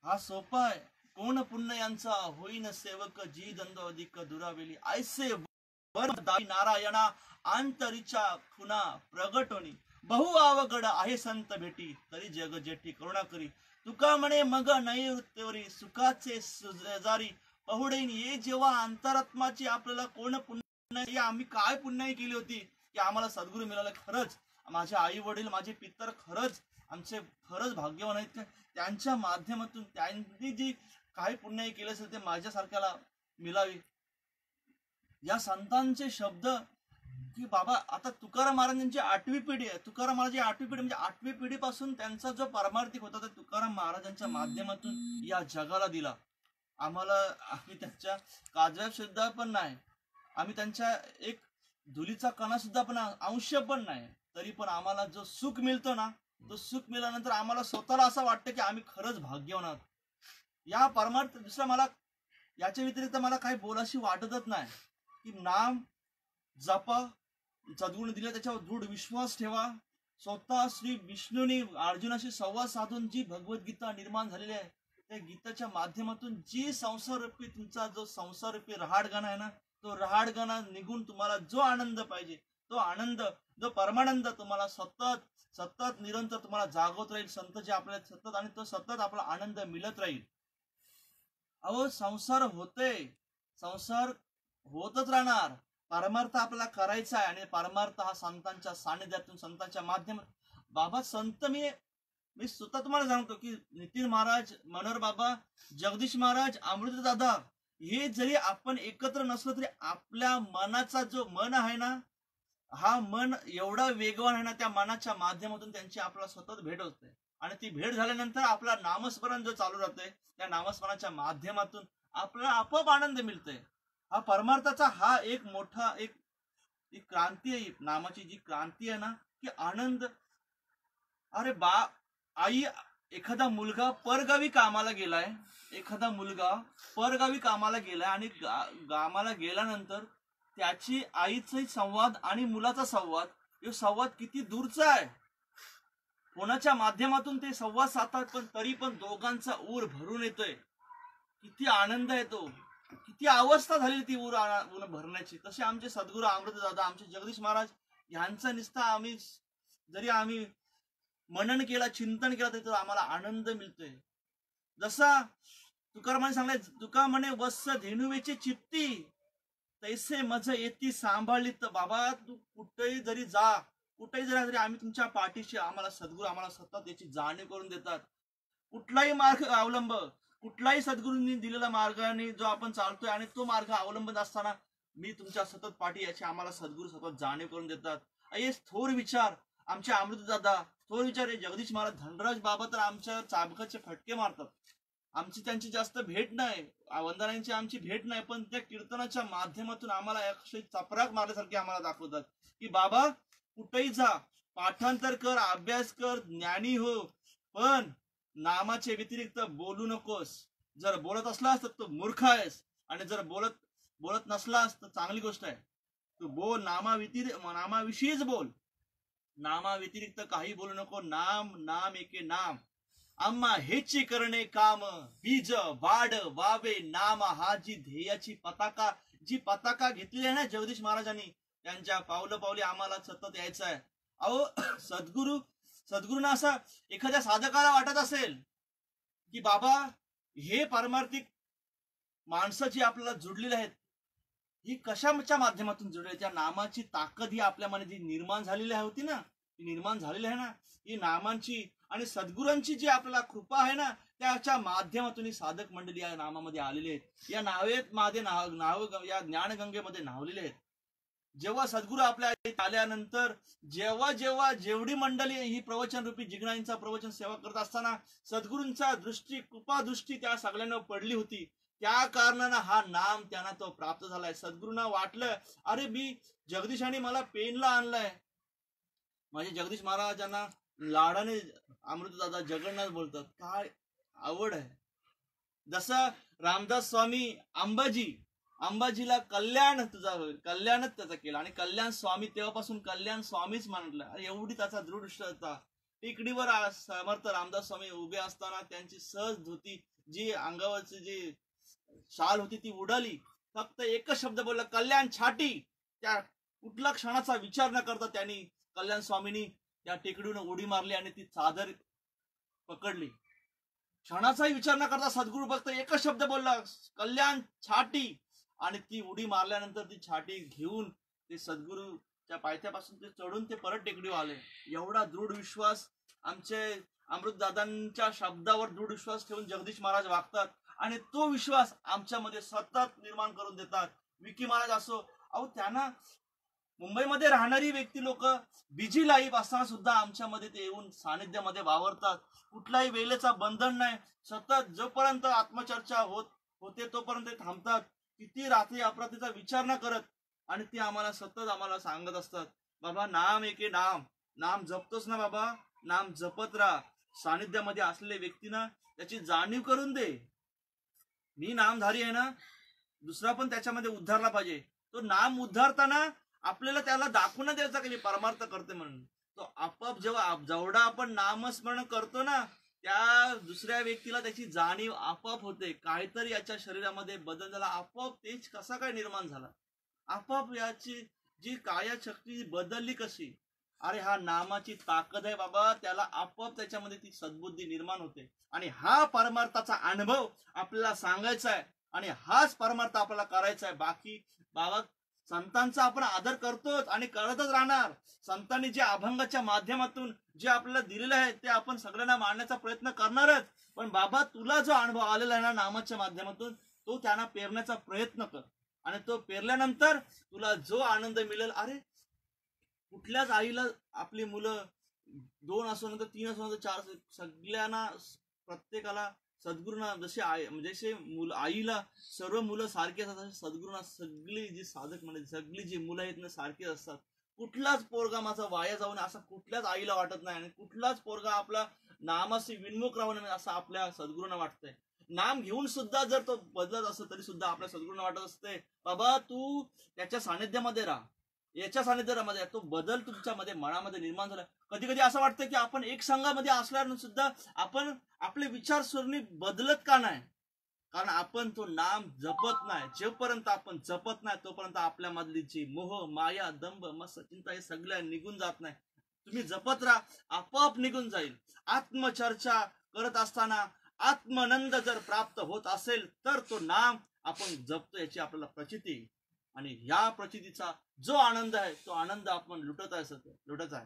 हा सोपा आहे. कोण पुण्य यांचा होईन सेवक, जी दंड अधिक दुरावेली, ऐसे वरदाई नारायणा आंतरीच्या खुना प्रगटोनी, बहु अवघड आहे संत भेटी, तरी जग जेठी करुणा करी. तुका म्हणे मग नैऋत्यवरी, सुखाचे शेजारी पहुडेन. ये जेव्हा अंतरात्माची आपल्याला कोण पुण्य, आम्ही काय पुण्याई केली होती की आम्हाला सद्गुरू मिळाले. खरंच माझे आई वडील, माझे पितर खरंच भाग्यवान आहेत. त्यांच्या माध्यमातून त्यांनी जी काही पुण्याई केली असेल ते माझ्यासारख्याला मिळावी. या संतांचे शब्द की बाबा, आता तुकाराम महाराजांची 8वी पिढी आहे. तुकाराम महाराज 8वी पिढी म्हणजे 8वी पिढीपासून त्यांचा जो पारमार्थिक होता ते तुकाराम महाराजांच्या माध्यमातून या जगाला दिला. आम्ही त्यांच्या काजव्या सुद्धा पण नाही, आम्ही त्यांच्या एक धुलीचा कणा सुद्धा पण अंश पण नाही, तरी पण आम्हाला जो सुख मिळतो ना, तो सुख मिळाल्यानंतर आम्हाला स्वतःला असं वाटतं की आम्ही खरंच भाग्यवान आहोत. या परमार्थ दुसरा मला याच्या व्यतिरिक्त मला काही बोलाशी वाटतच नाही. की नाम जपा, सद्गुण दिले त्याच्यावर दृढ विश्वास ठेवा. स्वतः श्री विष्णूने अर्जुनाशी संवाद साधून जी भगवद्गीता निर्माण झालेली आहे, त्या गीताच्या माध्यमातून जी संसाररूपी तुमचा जो संसाररूपी रहाडगाणा आहे ना, तो रहाडगाणा निघून तुम्हाला जो आनंद पाहिजे, तो आनंद, जो परमानंद तुम्हाला सतत निरंतर तुम्हाला जागवत राहील. संत जे आपल्याला सतत, आणि तो सतत आपला आनंद मिळत राहील. अहो संसार होतच राहणार. परमार्थ आपल्याला करायचा आहे, आणि परमार्थ हा संतांच्या सानिध्यातून, संतांच्या माध्यमातून. बाबा संत मी स्वतः तुम्हाला सांगतो की नितीन महाराज, मनोहर बाबा, जगदीश महाराज, अमृत दादा, हे जरी आपण एकत्र नसलो तरी आपल्या मनाचा जो मन आहे ना, हा मन एवढा वेगवान आहे ना, त्या मनाच्या माध्यमातून त्यांची आपल्याला सतत भेट होते. आणि ती भेट झाल्यानंतर आपला नामस्मरण जो चालू राहतोय, त्या नामस्मरणाच्या माध्यमातून आपल्याला आपोआप आनंद मिळतोय. हा परमार्थाचा हा एक मोठा एक क्रांती आहे. नामाची जी क्रांती आहे ना, की आनंद. अरे आई, एखादा मुलगा परगावी कामाला गेलाय, आणि कामाला गेल्यानंतर त्याची आईचा संवाद आणि मुलाचा संवाद, हे संवाद किती दूरचा आहे. कोणाच्या माध्यमातून ते संवाद साधतात, पण तरी पण दोघांचा ऊर भरून येतोय. किती आनंद येतो, किती अवस्था झाली ती ऊर भरण्याची. तसे आमचे सद्गुरू अमृत दादा, आमचे जगदीश महाराज यांचा निस्ता जरी आम्ही मनन केला, चिंतन केला, तरी आम्हाला आनंद मिळतोय. जसा तुकारामाने सांगलाय, तुका म्हणे वत्स धेनुवेचे चित्ती, तैसे मज येती सांभाळली. तर बाबा तू कुठेही जरी तरी आम्ही तुमच्या पाठीशी. आम्हाला सद्गुरू आम्हाला सतत याची जाणीव करून देतात. कुठलाही मार्ग अवलंब, कुठलाही सद्गुरूंनी दिलेला मार्गाने जो आपण चालतोय आणि तो मार्ग अवलंबत असताना मी तुमच्या सतत पाठी, याची आम्हाला सद्गुरू सतत जाणीव करून देतात. हे थोर विचार आमचे अमृतदादा, थोर विचार हे जगदीश महाराज, धनराज बाबा तर आमच्या चाबकाचे फटके मारतात. आमची त्यांची जास्त भेट नाही, वंदनांची आमची भेट नाही, पण त्या कीर्तनाच्या माध्यमातून आम्हाला अक्षय चपराक मारल्यासारखे आम्हाला दाखवतात की बाबा कुठेही जा, पाठांतर कर, अभ्यास कर, ज्ञानी हो, पण नामाचे व्यतिरिक्त बोलू नकोस. जर बोलत असलास तर तू मूर्ख आहेस, आणि जर बोलत नसलास तर चांगली गोष्ट आहे. तू बोल, नामाविषयीच बोल, नामाव्यतिरिक्त काही बोलू नको. नाम एके नाम, आम्हा हेची करणे काम, बीज वाढ वावे नाम. हा जी ध्येयाची पताका घेतलेली आहे ना जगदीश महाराजांनी, त्यांच्या पावली आम्हाला सतत यायचं आहे. अहो सद्गुरूंना असं एखाद्या साधकाला वाटत असेल की बाबा हे पारमार्थिक माणसं जी आपल्याला जुडलेली आहेत, ही कशाच्या माध्यमातून जुडलेली? त्या नामाची ताकद ही आपल्यामध्ये जी निर्माण झालेली होती ना, ती निर्माण झालेली आहे ना, ही नामांची आणि सद्गुरांची जी आपल्याला कृपा आहे ना, त्याच्या माध्यमातून ही साधक मंडळी या नामामध्ये आलेली आहेत. या नावेत माझे नाव या ज्ञानगंगेमध्ये न्हावलेले आहेत. जेव्हा सद्गुरू आपल्या इथे आल्यानंतर जेव्हा जेव्हा जेवढी मंडळी ही प्रवचन रूपी जिग्नाईंचा प्रवचन सेवा करत असताना सद्गुरूंचा दृष्टी कृपा दृष्टी त्या सगळ्यांना पडली होती. त्या कारणानं हा नाम त्यांना तो प्राप्त झालाय. सद्गुरूंना वाटलं, अरे मी जगदीशाने मला पेनला आणलाय. माझे जगदीश महाराजांना लाडाने अमृतदादा जगन्नाथ बोलतात. काय आवड आहे. जसं रामदास स्वामी अंबाजीला कल्याण तुझा होईल, कल्याणच त्याचा केला आणि कल्याण स्वामी तेव्हापासून कल्याण स्वामीच मानलं. अरे एवढी त्याचा दृढ होता. टेकडीवर समर्थ रामदास स्वामी उभे असताना त्यांची सहज धोती जी अंगावरची जी शाल होती ती उडाली. फक्त एकच शब्द बोलला, कल्याण छाटी. त्या कुठला क्षणाचा विचार न करता त्यांनी कल्याण स्वामींनी त्या टेकडीवर उडी मारली आणि ती चादर पकडली. क्षणाचाही विचार न करता सद्गुरू फक्त एकच शब्द बोलला, कल्याण छाटी, आणि ती उडी मारल्यानंतर ती छाटी घेऊन ते सद्गुरूच्या पायथ्यापासून ते चढून ते परत टेकडीवर आले. एवढा दृढ विश्वास आमचे अमृतदादांच्या शब्दावर दृढ विश्वास ठेवून जगदीश महाराज वागतात आणि तो विश्वास आमच्यामध्ये सतत निर्माण करून देतात. विकी महाराज असो, अहो त्यांना मुंबईमध्ये राहणारी व्यक्ती लोक बिझी लाईफ असताना सुद्धा आमच्यामध्ये ते येऊन सानिध्यामध्ये वावरतात. कुठलाही वेळेचा बंधन नाही. सतत जोपर्यंत आत्मचर्चा होते तोपर्यंत ते थांबतात. किती रात्री अपरात्रीचा विचार न करत आणि ते आम्हाला सतत आम्हाला सांगत असतात, बाबा नाम एके नाम जपतोस ना बाबा, नाम जपत राहा. सानिध्यामध्ये असलेल्या व्यक्तींना त्याची जाणीव करून दे. मी नामधारी आहे ना, दुसरा पण त्याच्यामध्ये उद्धारला पाहिजे. तो नाम उद्धारताना आपल्याला त्याला दाखवून द्यायचा की परमार्थ करते म्हणून. तो आपोआप जेवढा आपण नामस्मरण करतो ना, त्या दुसऱ्या व्यक्तीला त्याची जाणीव आपोआप होते. काहीतरी याच्या शरीरामध्ये बदल झाला, आपोआप तेच कसा काय निर्माण झाला, आपोआप याची जी कायाशक्ती बदलली कशी. अरे हा नामाची ताकद आहे बाबा. त्याला आपोआप त्याच्यामध्ये ती सद्बुद्धी निर्माण होते आणि हा परमार्थाचा अनुभव आपल्याला सांगायचा आहे आणि हाच परमार्थ आपल्याला करायचा आहे. बाकी बाबा संतांचा आपण आदर करतोच आणि करतच राहणार. संतांनी जे अभंगाच्या माध्यमातून जे आपल्याला दिलेलं आहे ते आपण सगळ्यांना मांडण्याचा प्रयत्न करणारच. पण बाबा तुला जो अनुभव आलेला आहे ना नामाच्या माध्यमातून, तो त्यांना पेरण्याचा प्रयत्न कर आणि तो पेरल्यानंतर तुला जो आनंद मिळेल. अरे कुठल्याच आईला आपली मुलं 2 असो नंतर 3 असो नंतर 4 असो, सगळ्यांना प्रत्येकाला सद्गुरूंना जसे आईला सर्व मुलं सारखी असतात, सद्गुरूंना सगळी जी साधक म्हणजे सगळी जी मुलं आहेत ना सारखीच असतात. कुठलाच पोरगा माझा वाया जाऊन असं कुठल्याच आईला वाटत नाही आणि कुठलाच पोरगा आपला नामाशी विन्मुख राहू नये असं आपल्या सद्गुरूंना वाटतंय. नाम घेऊन सुद्धा जर तो बदलत असतो तरी सुद्धा आपल्या सद्गुरूंना वाटत असते, बाबा तू त्याच्या सानिध्यामध्ये राहा, याच्या सानिध्यामध्ये तो बदल तुमच्यामध्ये मनामध्ये निर्माण झाला. कधी कधी असं वाटतं की आपण एक संघामध्ये असल्यानं सुद्धा आपण आपले विचारसरणी बदलत का नाही, कारण आपण तो नाम जपत नाही. जोपर्यंत आपण जपत नाही तोपर्यंत आपल्यामधली जी मोह माया दंभ मस्त चिंता हे सगळ्या निघून जात नाही. तुम्ही जपत राहा, आपोआप निघून जाईल. आत्मचर्चा करत असताना आत्मनंद जर प्राप्त होत असेल तर तो नाम आपण जपतो याची आपल्याला प्रचिती, आणि या प्रचितीचा जो आनंद आहे तो आनंद आपण लुटत आहे.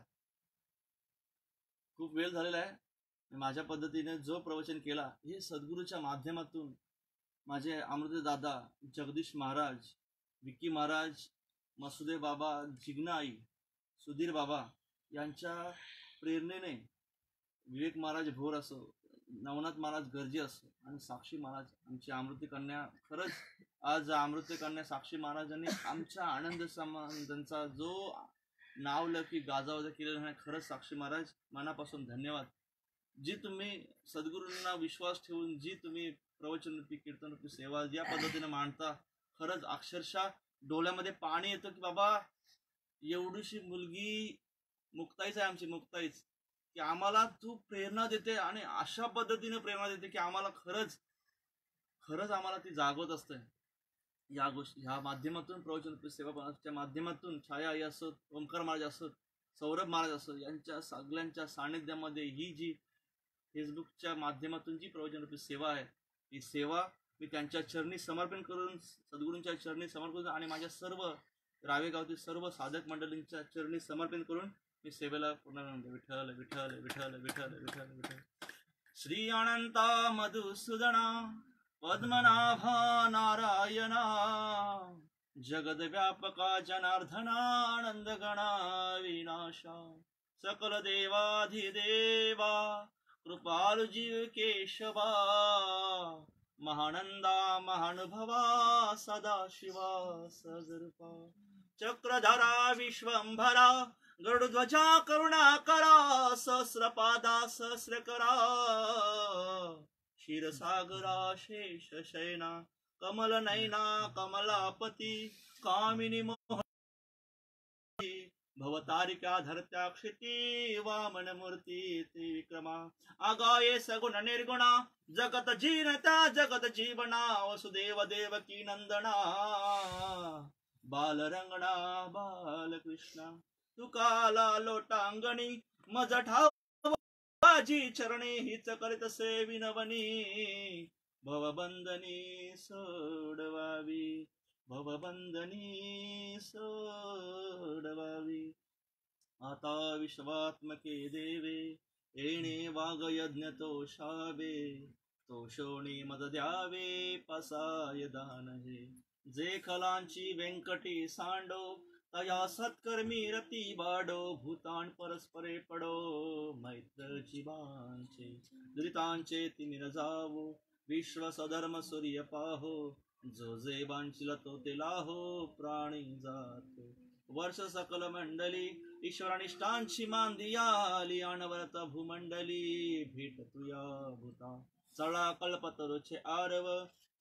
खूप वेळ झालेला आहे. माझ्या पद्धतीने जो प्रवचन केला हे सद्गुरूच्या माध्यमातून माझे अमृत दादा जगदीश महाराज, विकी महाराज, मसुदेव बाबा, जिग्ना आई, सुधीर बाबा यांच्या प्रेरणेने, विवेक महाराज भोर असो, नवनाथ महाराज गर्जे असो आणि साक्षी महाराज आमची अमृत कन्या, खरंच आज अमृत कन्या साक्षी महाराजांनी आमच्या आनंद संबंधांचा जो नावलौकिक गाजावाजा केलेला आहे, खरंच साक्षी महाराज मनापासून धन्यवाद. जी तुम्ही सद्गुरूंना विश्वास ठेवून जी तुम्ही प्रवचन रूपी कीर्तन रूपी सेवा ज्या पद्धतीने मांडता, खरंच अक्षरशः डोळ्यामध्ये पाणी येतं की बाबा एवढीशी मुलगी मुक्ताईच आहे, आमची मुक्ताईच, की आम्हाला तू प्रेरणा देते आणि अशा पद्धतीने प्रेरणा देते की आम्हाला खरंच आम्हाला ती जागवत असते. या गोष्टी ह्या माध्यमातून प्रवचन सेवाच्या माध्यमातून छाया आई असोत, ओंकार महाराज असोत, सौरभ महाराज असोत, यांच्या सगळ्यांच्या सानिध्यामध्ये ही जी फेसबुकच्या माध्यमातून जी प्रवचन सेवा आहे ही सेवा मी त्यांच्या चरणी समर्पण करून, सद्गुरूंच्या चरणी समर्पण करून आणि माझ्या सर्व रावेगावतील सर्व साधक मंडळींच्या चरणी समर्पण करून मी सेवेला पूर्ण विठ्ठल विठ्ठल विठ्ठल विठ्ठल विठ्ठल विठ्ठल. श्री अनंता मधुसूदना पद्मनाभा नारायणा जगद्व्यापका जनार्दनानंद गणा विनाशा सकल देवाधिदेवा कृपालु जीव केशवा महानंदा महानुभवा सदाशिवा सदरूपा चक्रधरा विश्वंभरा गरुडध्वजा करुणाकरा सहस्रपादा सहस्रकरा क्षीरसागरा शेषशयना कमलनयना कमलापती कामिनी मोहिनी भवतारिका धरत्या क्षिती वामन मूर्ती ते विक्रमा आगाये सगुण निर्गुणा जगत जीनता जगत जीवना वसुदेव देवकी नंदना बालरंगणा बालकृष्णा तुकाला लोटांगणी मज ठाव माझी चरणी हिच करीत सेविनवनी भवबंधनी सोडवावी भवबंधनी सोडवावी. आता विश्वात्मके देवे येणे वाग यज्ञ तोषावे तोषोणी मद द्यावे पसाय दान हे जे खलांची व्यंकटी सांडो तया सत्कर्मी रती बाडो भूतान परस्परे पडो मैत्र जीवांचे दुरितांचे तिमिर जावो विश्व सधर्म सूर्य पाहो जो जे बांचिल तो ते लाहो प्राणी जातो वर्ष सकल मंडली ईश्वरानिष्ठांची मांदियाली अनवरत भूमंडली भेट तुया भूता चळा कल्पतरुचे आरव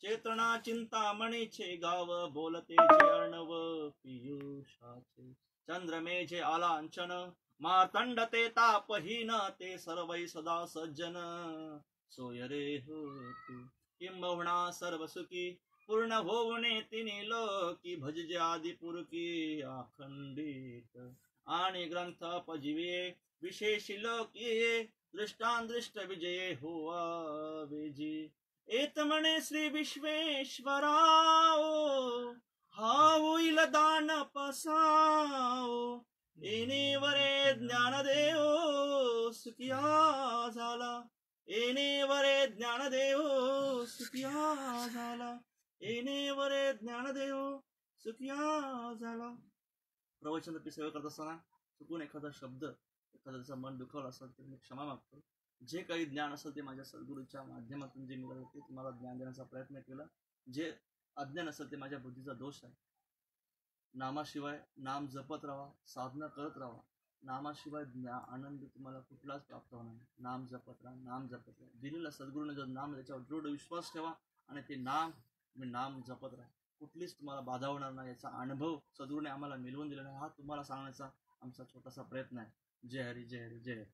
चेतना चिंतामणीचे गाव बोलते जे अर्णव पियुषाचे चंद्रमेचे आलांचन मातंड ते तापहीन ते सर्वै सदा सज्जन सोय रे हो तू किंबहुना सर्व सुखी पूर्ण होवणे तिने लोकी भजजे आदि पुरकी अखंडित आणि ग्रंथ पजिवे विशेषी लोकी दृष्टांदृष्ट विजय होवा वेजी एत म्हणे श्री विश्वेश्वराओ हा होईल दान पसाओ येणे वरे ज्ञानदेव सुखिया झाला येणे वरे ज्ञानदेव सुखिया झाला येणे वरे ज्ञानदेव सुखिया झाला. प्रवचन सेवा करत असताना चुकून एखादा शब्द एखाद्याचं मन दुखावलं असेल तर मी क्षमा मागतो. जे काही ज्ञान असेल ते माझ्या सद्गुरूच्या माध्यमातून जे मिळालं ते तुम्हाला ज्ञान देण्याचा प्रयत्न केला. जे अज्ञान असेल ते माझ्या बुद्धीचा दोष आहे. नामाशिवाय नाम जपत राहा साधना करत राहा. नामाशिवाय आनंद तुम्हाला कुठलाच प्राप्त होणार नाही. नाम जपत राहा नाम जपत राहा. दिलेला सद्गुरूने जर नाम त्याच्यावर दृढ विश्वास ठेवा आणि ते नाम जपत राहा. कुठलीच तुम्हाला बाधा होणार नाही याचा अनुभव सद्गुरूने आम्हाला मिळवून दिला नाही. हा तुम्हाला सांगण्याचा आमचा छोटासा प्रयत्न आहे. जय हरी जय हरी जय हरी.